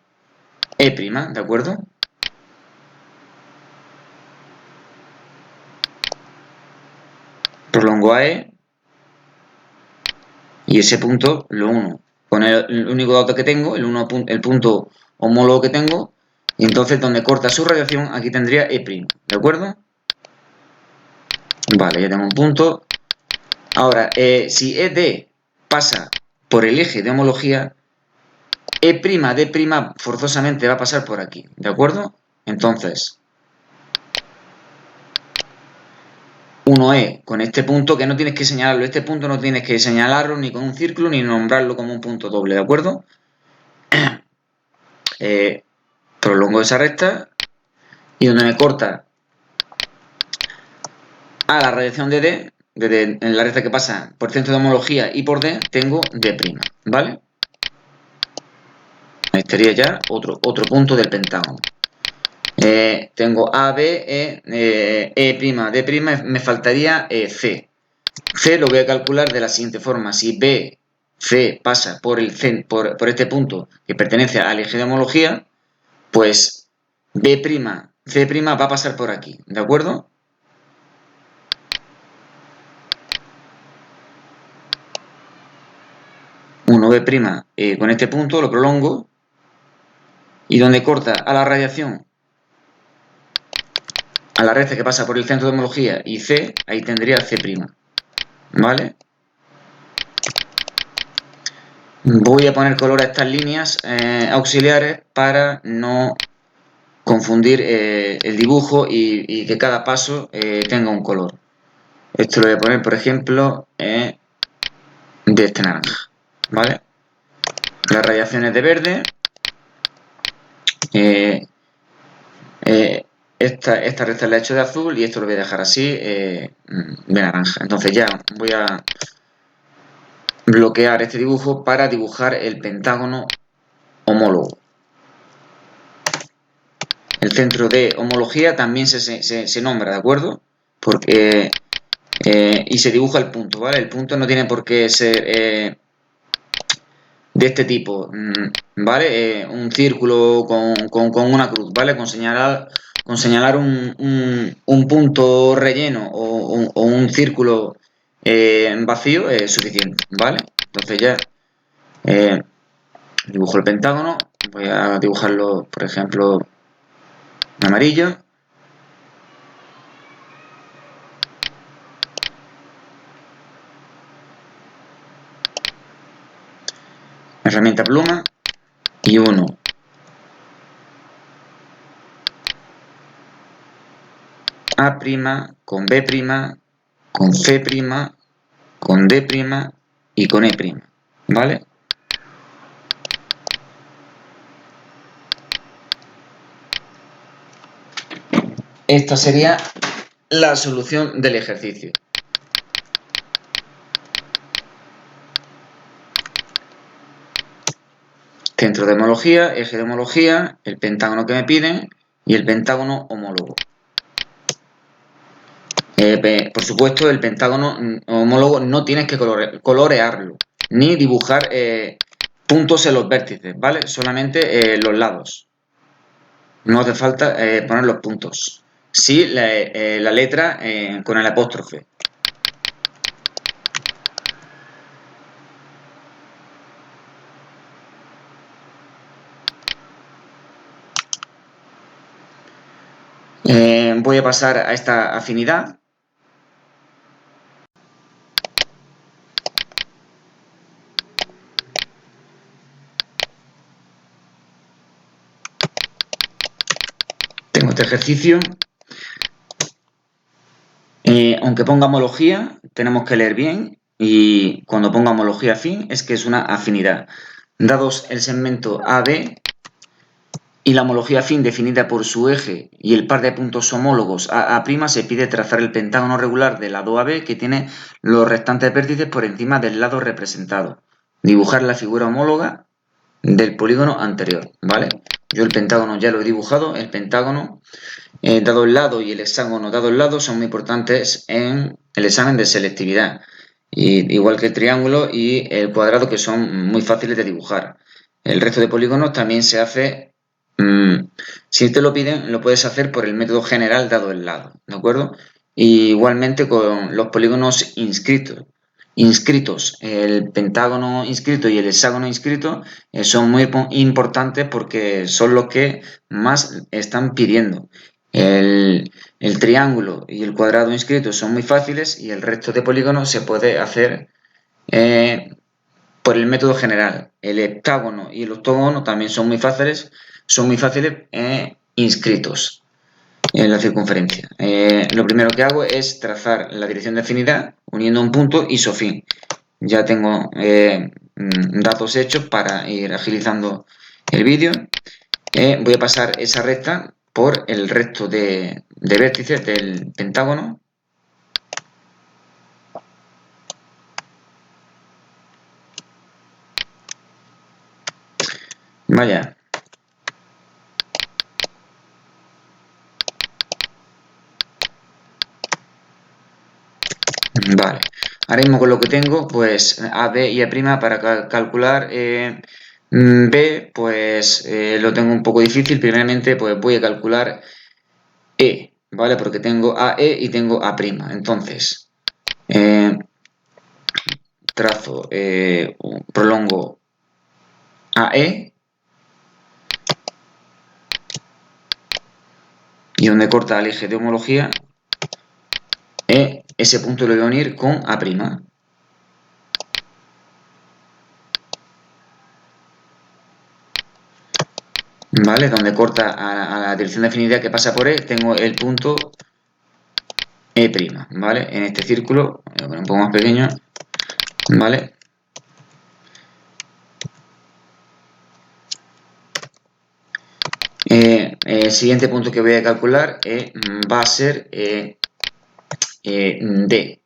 ¿de acuerdo? Prolongo a E y ese punto lo uno con el único dato que tengo, el punto homólogo que tengo, y entonces donde corta su radiación aquí tendría E', ¿de acuerdo? Vale, ya tengo un punto. Ahora, si ED pasa por el eje de homología, E'D' forzosamente va a pasar por aquí, ¿de acuerdo? Entonces, 1E con este punto, que no tienes que señalarlo, este punto no tienes que señalarlo ni con un círculo ni nombrarlo como un punto doble, ¿de acuerdo? Prolongo esa recta y donde me corta a la radiación de D, en la recta que pasa por centro de homología y por D, tengo D', ¿vale? Ahí estaría ya otro punto del pentágono. Tengo A, B, D', me faltaría C. C lo voy a calcular de la siguiente forma. Si B, C pasa por este punto que pertenece al eje de homología, pues B', C' va a pasar por aquí, ¿de acuerdo? Uno B' con este punto lo prolongo y donde corta a la radiación a la recta que pasa por el centro de homología y C, ahí tendría C', ¿vale? Voy a poner color a estas líneas auxiliares para no confundir el dibujo y que cada paso tenga un color. Esto lo voy a poner, por ejemplo, de este naranja, ¿vale? Las radiaciones de verde. Esta recta la he hecho de azul y esto lo voy a dejar así de naranja. Entonces ya voy a bloquear este dibujo para dibujar el pentágono homólogo. El centro de homología también se nombra, ¿de acuerdo? Porque y se dibuja el punto, ¿vale? El punto no tiene por qué ser de este tipo, ¿vale? Un círculo con una cruz, ¿vale? Con señalar un punto relleno o un círculo vacío es suficiente, ¿vale? Entonces ya dibujo el pentágono, voy a dibujarlo, por ejemplo, en amarillo. Herramienta pluma y uno. A' con B', con C', con D' y con E', ¿vale? Esta sería la solución del ejercicio. Centro de homología, eje de homología, el pentágono que me piden y el pentágono homólogo. Por supuesto, el pentágono homólogo no tienes que colorearlo, ni dibujar puntos en los vértices, ¿vale? Solamente los lados. No hace falta poner los puntos. Sí, la letra con el apóstrofe. Voy a pasar a esta afinidad. Tengo este ejercicio. Aunque ponga homología, tenemos que leer bien y cuando ponga homología afín es que es una afinidad. Dados el segmento AB y la homología afín definida por su eje y el par de puntos homólogos A', se pide trazar el pentágono regular del lado AB que tiene los restantes vértices por encima del lado representado. Dibujar la figura homóloga del polígono anterior, ¿vale? Yo el pentágono ya lo he dibujado, el pentágono dado el lado y el hexágono dado el lado son muy importantes en el examen de selectividad. igual que el triángulo y el cuadrado, que son muy fáciles de dibujar. El resto de polígonos también se hace, si te lo piden, lo puedes hacer por el método general dado el lado, ¿de acuerdo? Y igualmente con los polígonos inscritos, el pentágono inscrito y el hexágono inscrito son muy importantes porque son los que más están pidiendo. El triángulo y el cuadrado inscrito son muy fáciles y el resto de polígonos se puede hacer eh, por el método general. El heptágono y el octógono también son muy fáciles inscritos en la circunferencia. Lo primero que hago es trazar la dirección de afinidad uniendo un punto isofin. Ya tengo datos hechos para ir agilizando el vídeo. Voy a pasar esa recta por el resto de vértices del pentágono. Vaya. Vale. Ahora mismo con lo que tengo, pues A, B y A' para calcular B, pues lo tengo un poco difícil. Primeramente, pues voy a calcular E, ¿vale? Porque tengo AE y tengo A'. Entonces, trazo, prolongo AE y donde corta el eje de homología, ese punto lo voy a unir con A'. ¿Vale? Donde corta a la dirección de afinidad que pasa por E, tengo el punto E', ¿vale? En este círculo, voy a poner un poco más pequeño, ¿vale? El siguiente punto que voy a calcular va a ser D.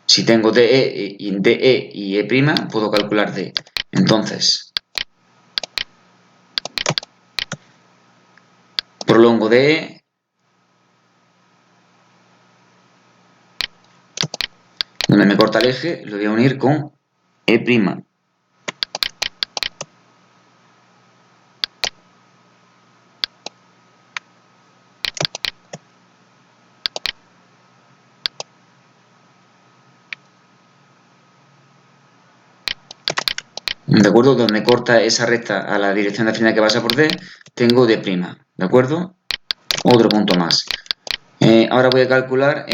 Si tengo DE y E', puedo calcular D. Entonces, prolongo DE, donde me corta el eje, lo voy a unir con E'. ¿De acuerdo? Donde corta esa recta a la dirección de afinidad que pasa por D, tengo D', ¿de acuerdo? Otro punto más. Ahora voy a calcular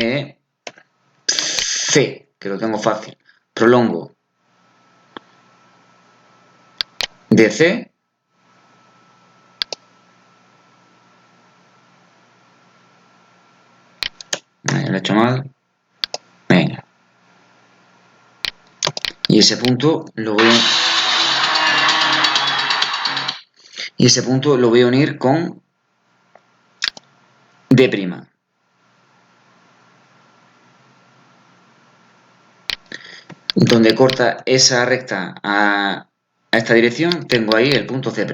C, que lo tengo fácil. Prolongo DC, lo he hecho mal. Venga. Y ese punto lo voy a unir con D'. Donde corta esa recta a esta dirección, tengo ahí el punto C'.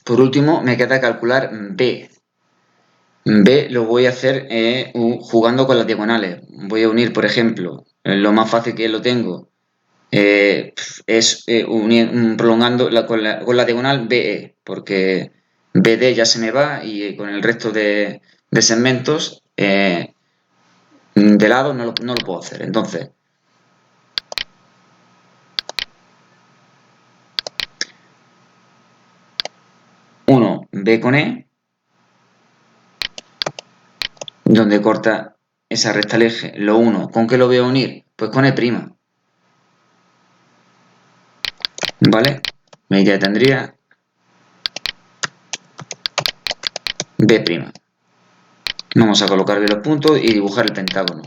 Por último, me queda calcular B. B lo voy a hacer jugando con las diagonales. Voy a unir, por ejemplo, lo más fácil que lo tengo es prolongando con la diagonal BE, porque BD ya se me va y con el resto de segmentos de lado no lo puedo hacer. Entonces, 1 B con E, donde corta esa recta al eje, lo uno. ¿Con qué lo voy a unir? Pues con E'. ¿Vale? Medida tendría B'. Vamos a colocar bien los puntos y dibujar el pentágono.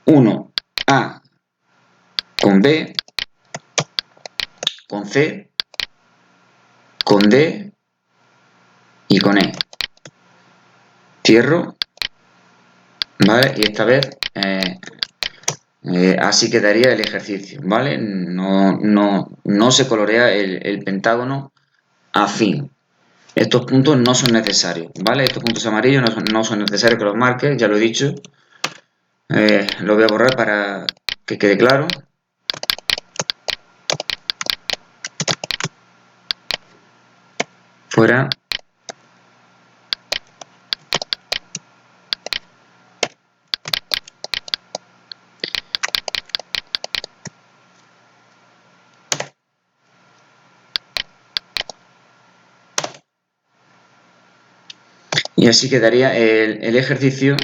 Uno A B, con C, con D y con E. Cierro, ¿vale? Y esta vez así quedaría el ejercicio, ¿vale? No se colorea el pentágono afín. Estos puntos no son necesarios, ¿vale? Estos puntos amarillos no son necesarios que los marques, ya lo he dicho. Lo voy a borrar para que quede claro. Fuera. Y así quedaría el ejercicio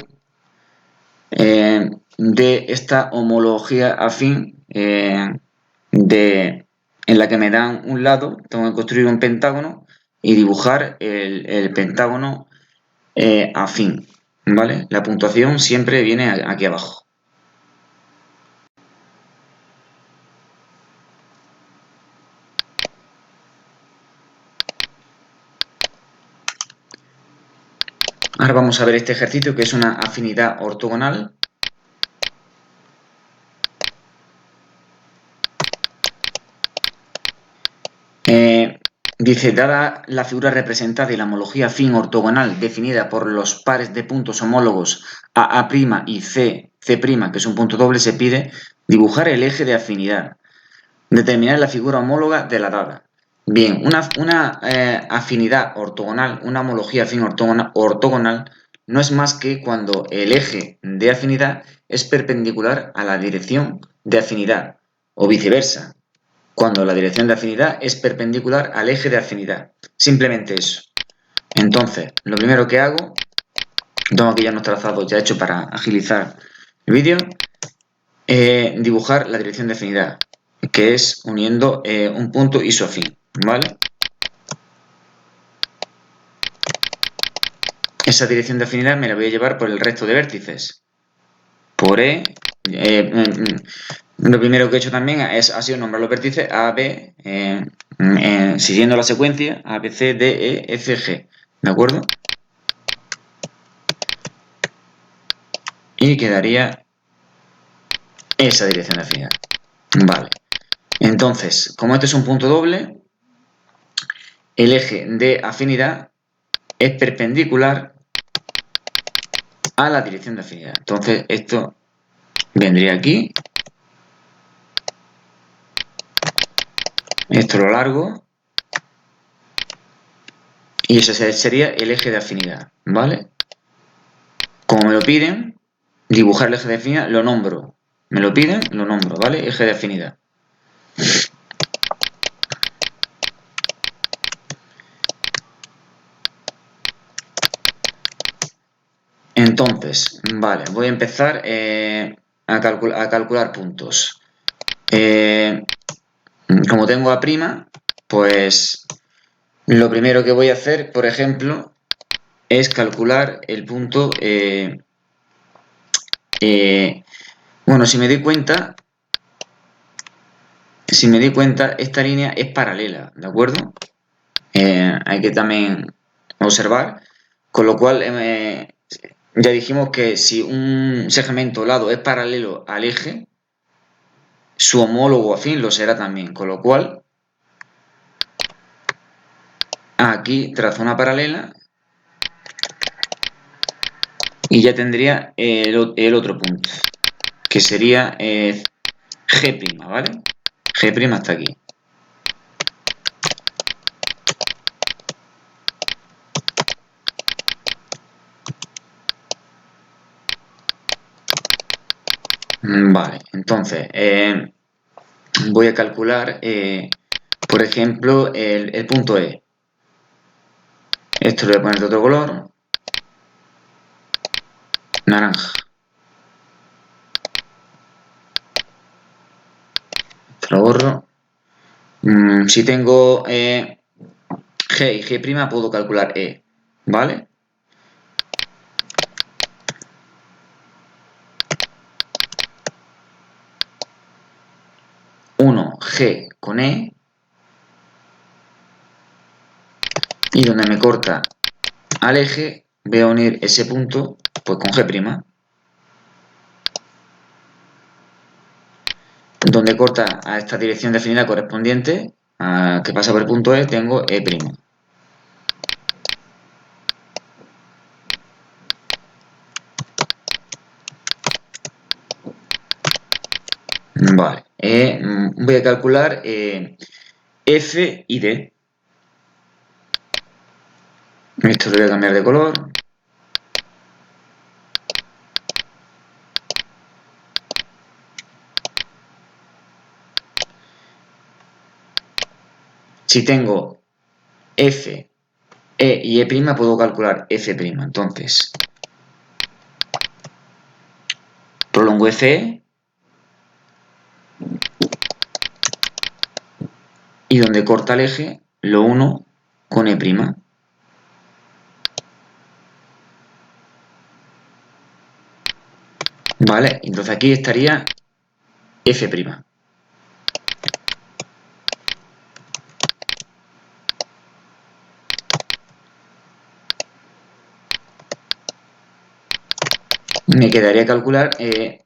de esta homología afín en la que me dan un lado, tengo que construir un pentágono y dibujar el pentágono afín, ¿vale? La puntuación siempre viene aquí abajo. Ahora vamos a ver este ejercicio que es una afinidad ortogonal. Dice, dada la figura representada y la homología afín ortogonal definida por los pares de puntos homólogos AA' y C', que es un punto doble, se pide dibujar el eje de afinidad. Determinar la figura homóloga de la dada. Bien, una afinidad ortogonal, una homología afín ortogonal, no es más que cuando el eje de afinidad es perpendicular a la dirección de afinidad, o viceversa, cuando la dirección de afinidad es perpendicular al eje de afinidad. Simplemente eso. Entonces, lo primero que hago, tengo aquí ya unos trazados ya hechos para agilizar el vídeo, dibujar la dirección de afinidad, que es uniendo un punto isoafín, ¿vale? Esa dirección de afinidad me la voy a llevar por el resto de vértices. Por E, lo primero que he hecho también ha sido nombrar los vértices A, B, siguiendo la secuencia A, B, C, D, E, F, G, ¿de acuerdo? Y quedaría esa dirección de afinidad. Vale. Entonces, como este es un punto doble, el eje de afinidad es perpendicular a la dirección de afinidad. Entonces, esto vendría aquí. Esto lo largo. Y ese sería el eje de afinidad, ¿vale? Como me lo piden, dibujar el eje de afinidad, lo nombro. Me lo piden, lo nombro, ¿vale? Eje de afinidad. Entonces, vale, voy a empezar a calcular puntos. Como tengo A', pues lo primero que voy a hacer, por ejemplo, es calcular el punto. Bueno, si me doy cuenta, esta línea es paralela, ¿de acuerdo? Hay que también observar, con lo cual ya dijimos que si un segmento o lado es paralelo al eje, su homólogo afín lo será también, con lo cual aquí trazo una paralela y ya tendría el otro punto, que sería G', ¿vale? G' hasta aquí. Vale, entonces voy a calcular, por ejemplo, el punto E. Esto lo voy a poner de otro color, naranja. Esto lo borro. Si tengo G y G', puedo calcular E, ¿vale? 1G con E, y donde me corta al eje voy a unir ese punto pues con G'. Donde corta a esta dirección de afinidad correspondiente, que pasa por el punto E, tengo E'. Vale, voy a calcular F y D. Esto lo voy a cambiar de color. Si tengo F, E y E', puedo calcular F'. Entonces, prolongo FE y donde corta el eje lo uno con E'. Vale, entonces aquí estaría F'. Me quedaría calcular D'.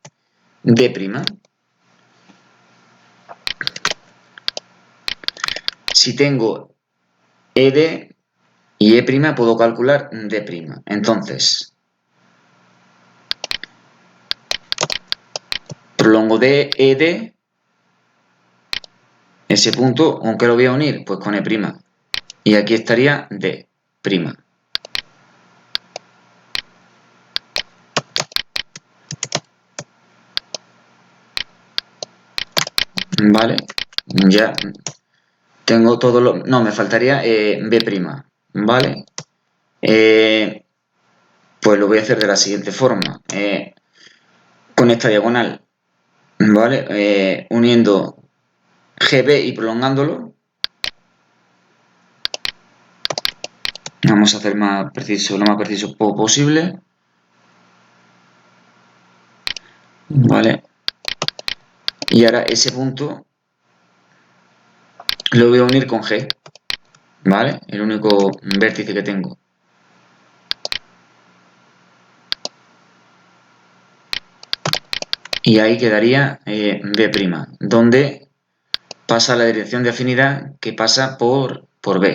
Si tengo ED y E', puedo calcular D'. Entonces, prolongo de ED, ese punto, aunque lo voy a unir, pues con E'. Y aquí estaría D'. Vale, ya tengo todo lo... No, me faltaría B'. Vale, pues lo voy a hacer de la siguiente forma. Con esta diagonal, ¿vale? Uniendo GB y prolongándolo. Vamos a hacer más preciso, lo más preciso posible. Vale. Y ahora ese punto lo voy a unir con G. ¿Vale? El único vértice que tengo. Y ahí quedaría B', donde pasa la dirección de afinidad que pasa por B.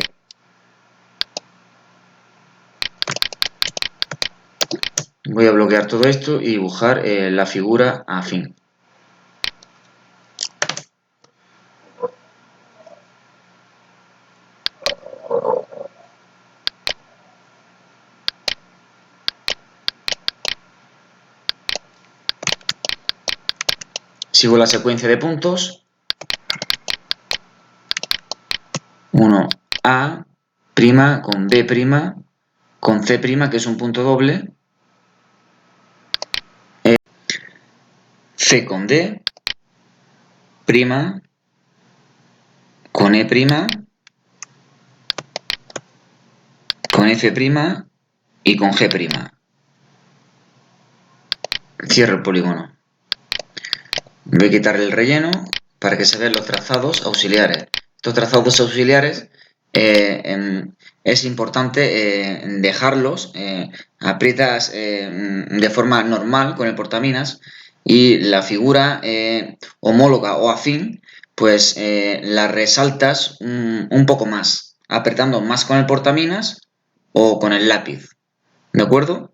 Voy a bloquear todo esto y dibujar la figura afín. Sigo la secuencia de puntos. 1A' con B', con C', que es un punto doble. C con D', con E', con F' y con G'. Cierro el polígono. Voy a quitarle el relleno para que se vean los trazados auxiliares. Estos trazados auxiliares es importante dejarlos, aprietas de forma normal con el portaminas y la figura homóloga o afín pues la resaltas un poco más, apretando más con el portaminas o con el lápiz, ¿de acuerdo?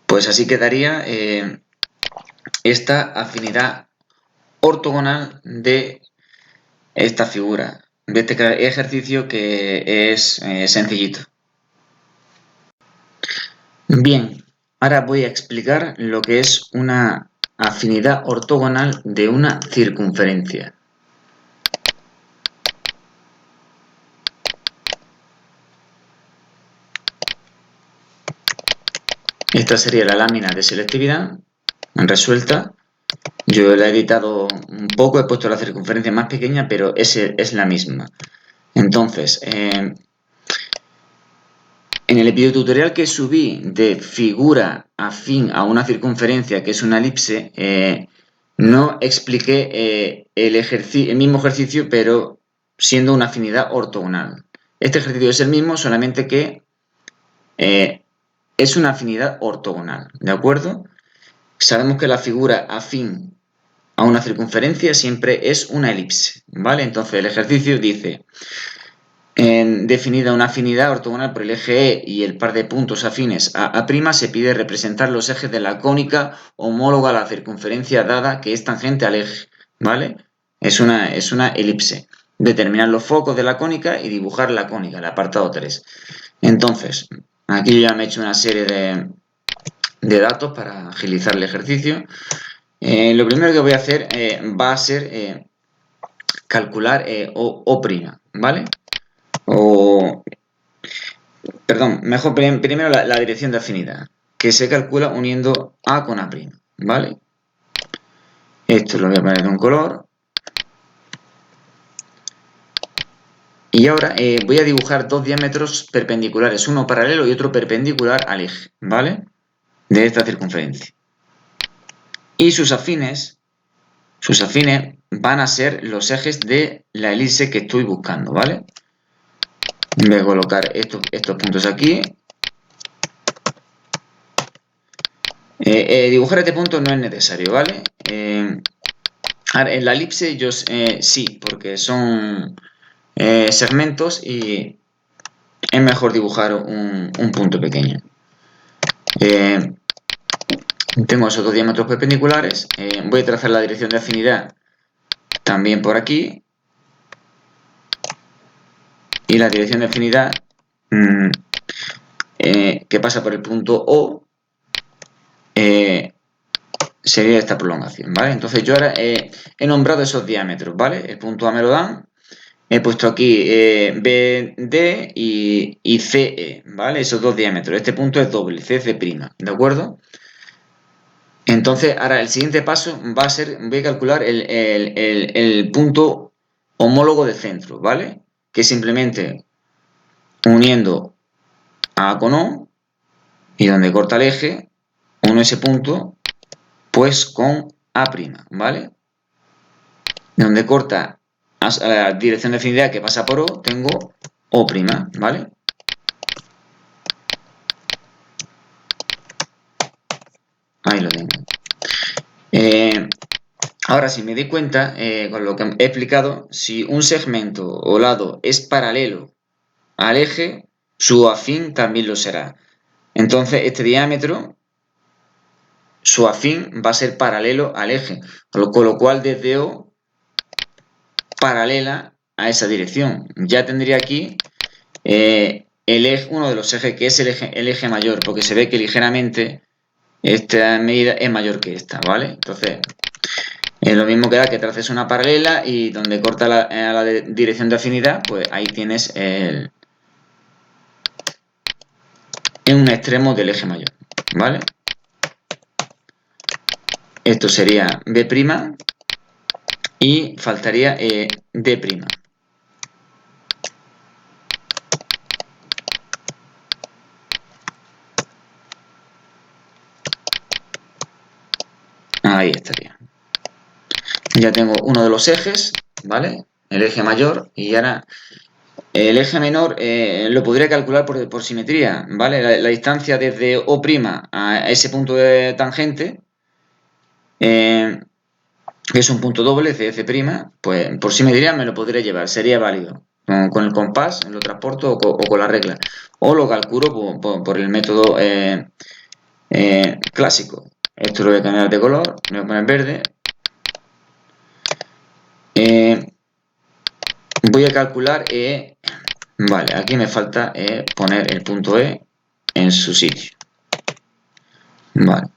Pues así quedaría esta afinidad ortogonal de esta figura, de este ejercicio que es sencillito. Bien, ahora voy a explicar lo que es una afinidad ortogonal de una circunferencia. Esta sería la lámina de selectividad resuelta. Yo la he editado un poco, he puesto la circunferencia más pequeña, pero es la misma. Entonces, en el videotutorial que subí de figura afín a una circunferencia, que es una elipse, no expliqué el mismo ejercicio, pero siendo una afinidad ortogonal. Este ejercicio es el mismo, solamente que es una afinidad ortogonal, ¿de acuerdo? Sabemos que la figura afín a una circunferencia siempre es una elipse, ¿vale? Entonces el ejercicio dice, definida una afinidad ortogonal por el eje E y el par de puntos afines a A', se pide representar los ejes de la cónica homóloga a la circunferencia dada que es tangente al eje, ¿vale? Es una elipse. Determinar los focos de la cónica y dibujar la cónica, el apartado 3. Entonces, aquí ya me he hecho una serie de datos para agilizar el ejercicio. Lo primero que voy a hacer va a ser calcular O', ¿vale? Perdón, mejor primero la dirección de afinidad, que se calcula uniendo A con A', ¿vale? Esto lo voy a poner de un color. Y ahora voy a dibujar dos diámetros perpendiculares, uno paralelo y otro perpendicular al eje, ¿vale? De esta circunferencia. Y sus afines van a ser los ejes de la elipse que estoy buscando, ¿vale? Voy a colocar estos puntos aquí. Dibujar este punto no es necesario, ¿vale? Ahora, en la elipse yo sí, porque son segmentos y es mejor dibujar un punto pequeño. Tengo esos dos diámetros perpendiculares. Voy a trazar la dirección de afinidad también por aquí. Y la dirección de afinidad que pasa por el punto O sería esta prolongación, ¿vale? Entonces yo ahora he nombrado esos diámetros, ¿vale? El punto A me lo dan. He puesto aquí BD y CE, ¿vale? Esos dos diámetros. Este punto es doble, CC', ¿de acuerdo? Entonces, ahora el siguiente paso va a ser, voy a calcular el punto homólogo de centro, ¿vale? Que simplemente uniendo A con O y donde corta el eje, uno ese punto, pues con A', ¿vale? Donde corta a la dirección de afinidad que pasa por O, tengo O', ¿vale? Ahí lo tengo. Ahora, si me di cuenta, con lo que he explicado, si un segmento o lado es paralelo al eje, su afín también lo será. Entonces, este diámetro, su afín va a ser paralelo al eje, con lo cual desde O paralela a esa dirección. Ya tendría aquí uno de los ejes, que es el eje mayor, porque se ve que ligeramente esta medida es mayor que esta, ¿vale? Entonces, lo mismo que da que traces una paralela y donde corta la dirección de afinidad, pues ahí tienes en un extremo del eje mayor, ¿vale? Esto sería B' y faltaría D'. Ahí estaría. Ya tengo uno de los ejes, ¿vale? El eje mayor y ahora el eje menor lo podría calcular por simetría, ¿vale? La distancia desde O' a ese punto de tangente, que es un punto doble, CC', pues por simetría me lo podría llevar, sería válido. Con el compás lo transporto o con la regla. O lo calculo por el método clásico. Esto lo voy a cambiar de color, lo voy a poner verde. Voy a calcular vale, aquí me falta poner el punto E en su sitio. Vale.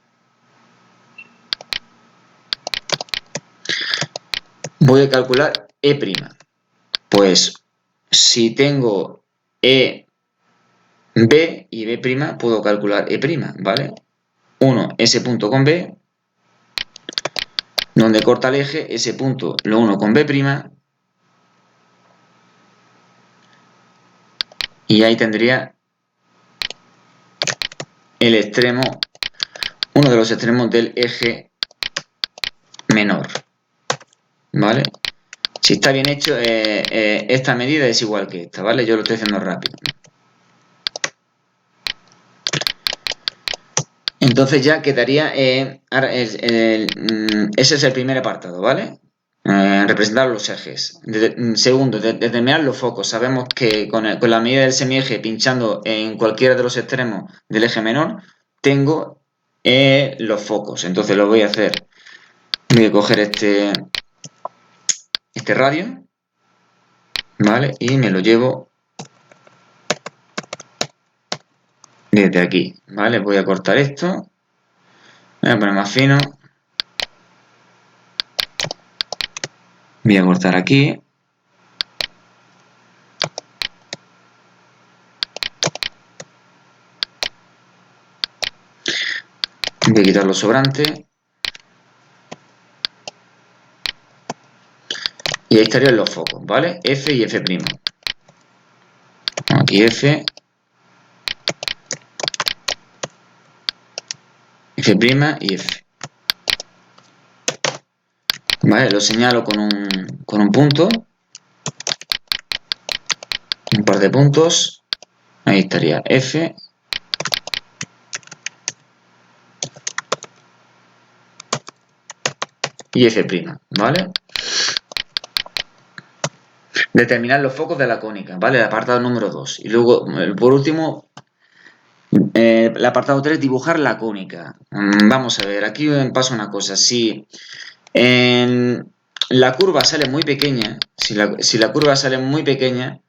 Voy a calcular E'. Pues si tengo E, B y B', puedo calcular E', ¿vale? 1, ese punto con B, donde corta el eje, ese punto lo uno con B', y ahí tendría el extremo, uno de los extremos del eje menor, ¿vale? Si está bien hecho, esta medida es igual que esta, ¿vale? Yo lo estoy haciendo rápido. Entonces ya quedaría, ese es el primer apartado, ¿vale? Representar los ejes. Segundo, determinar los focos. Sabemos que con la medida del semieje pinchando en cualquiera de los extremos del eje menor, tengo los focos. Entonces lo voy a hacer. Voy a coger este radio, ¿vale? Y me lo llevo desde aquí, ¿vale? Voy a cortar esto. Voy a poner más fino. Voy a cortar aquí. Voy a quitar los sobrantes. Y ahí estarían los focos, ¿vale? F y F'. Aquí F. F' y F. ¿Vale? Lo señalo con un punto. Un par de puntos. Ahí estaría F. Y F', ¿vale? Determinar los focos de la cónica, ¿vale? El apartado número 2. Y luego, por último, el apartado 3, dibujar la cónica. Vamos a ver, aquí pasa una cosa. Si la curva sale muy pequeña, si la curva sale muy pequeña,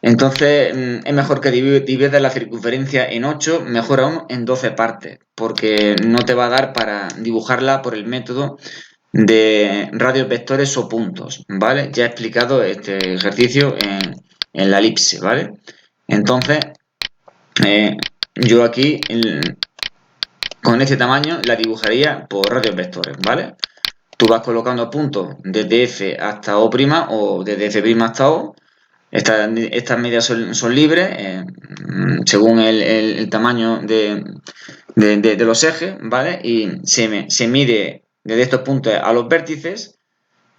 entonces es mejor que dividas la circunferencia en 8, mejor aún en 12 partes, porque no te va a dar para dibujarla por el método de radios vectores o puntos, ¿vale? Ya he explicado este ejercicio en la elipse, ¿vale? Entonces, yo aquí con este tamaño la dibujaría por radios vectores, ¿vale? Tú vas colocando puntos desde F hasta O' o desde F' hasta O. Estas medidas son libres según el tamaño de los ejes, ¿vale? Y se mide desde estos puntos a los vértices,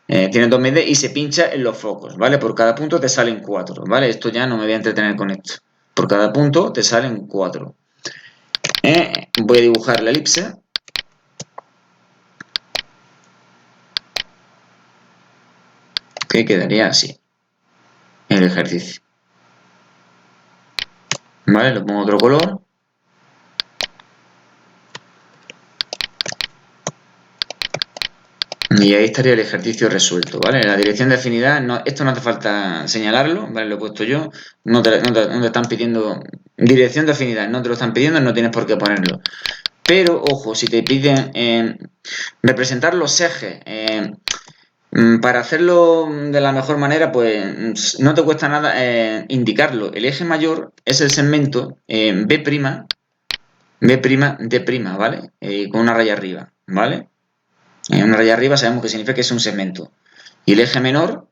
tiene 2 medidas y se pincha en los focos, ¿vale? Por cada punto te salen 4, ¿vale? Esto ya no me voy a entretener con esto. Por cada punto te salen 4. Voy a dibujar la elipse. Que quedaría así el ejercicio. ¿Vale? Lo pongo otro color. Y ahí estaría el ejercicio resuelto, ¿vale? La dirección de afinidad, esto no hace falta señalarlo, ¿vale? Lo he puesto yo. No te están pidiendo dirección de afinidad, no te lo están pidiendo, no tienes por qué ponerlo. Pero, ojo, si te piden representar los ejes, para hacerlo de la mejor manera, pues no te cuesta nada indicarlo. El eje mayor es el segmento B', D', ¿vale? Con una raya arriba, ¿vale? Una raya arriba sabemos que significa que es un segmento. Y el eje menor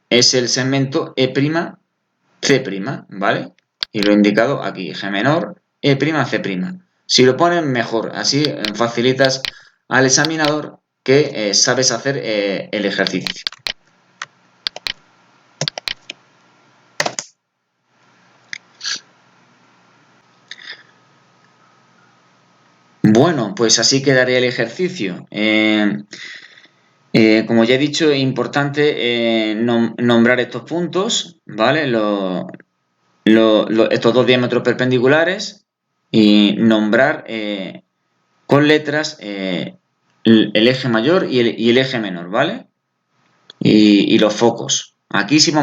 es el segmento E', C', ¿vale? Y lo he indicado aquí, eje menor, E', C'. Si lo pones, mejor. Así facilitas al examinador que sabes hacer el ejercicio. Bueno, pues así quedaría el ejercicio. Como ya he dicho, es importante nombrar estos puntos, ¿vale? Estos dos diámetros perpendiculares y nombrar con letras el eje mayor y el eje menor, ¿vale? Y los focos. Aquí sí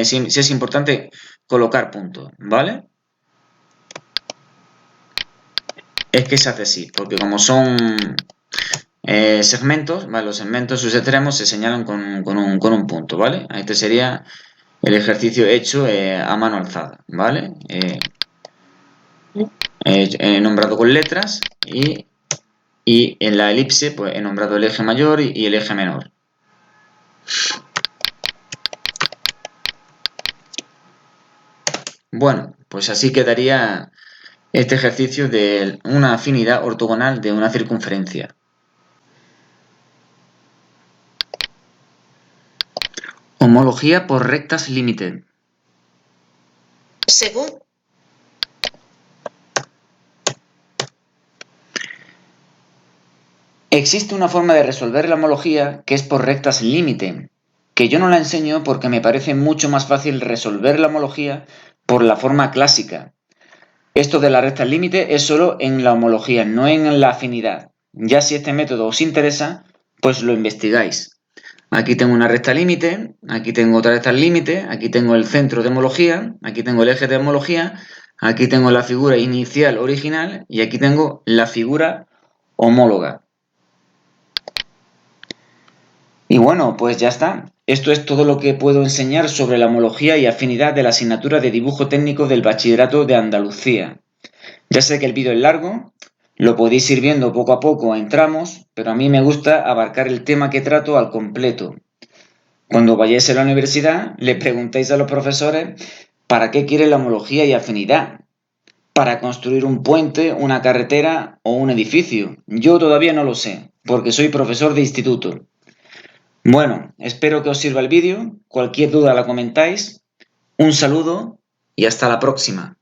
sí es importante colocar puntos, ¿vale? Es que se hace así, porque como son segmentos, ¿vale? Los segmentos, sus extremos se señalan con un punto, ¿vale? Este sería el ejercicio hecho a mano alzada, ¿vale? He nombrado con letras y en la elipse pues he nombrado el eje mayor y el eje menor. Bueno, pues así quedaría este ejercicio de una afinidad ortogonal de una circunferencia. Homología por rectas límite. Según Existe una forma de resolver la homología que es por rectas límite, que yo no la enseño porque me parece mucho más fácil resolver la homología por la forma clásica. Esto de la recta límite es solo en la homología, no en la afinidad. Ya si este método os interesa, pues lo investigáis. Aquí tengo una recta límite, aquí tengo otra recta límite, aquí tengo el centro de homología, aquí tengo el eje de homología, aquí tengo la figura inicial original y aquí tengo la figura homóloga. Y bueno, pues ya está. Esto es todo lo que puedo enseñar sobre la homología y afinidad de la asignatura de dibujo técnico del Bachillerato de Andalucía. Ya sé que el vídeo es largo, lo podéis ir viendo poco a poco en tramos, pero a mí me gusta abarcar el tema que trato al completo. Cuando vayáis a la universidad, le preguntáis a los profesores para qué quiere la homología y afinidad. ¿Para construir un puente, una carretera o un edificio? Yo todavía no lo sé, porque soy profesor de instituto. Bueno, espero que os sirva el vídeo. Cualquier duda la comentáis. Un saludo y hasta la próxima.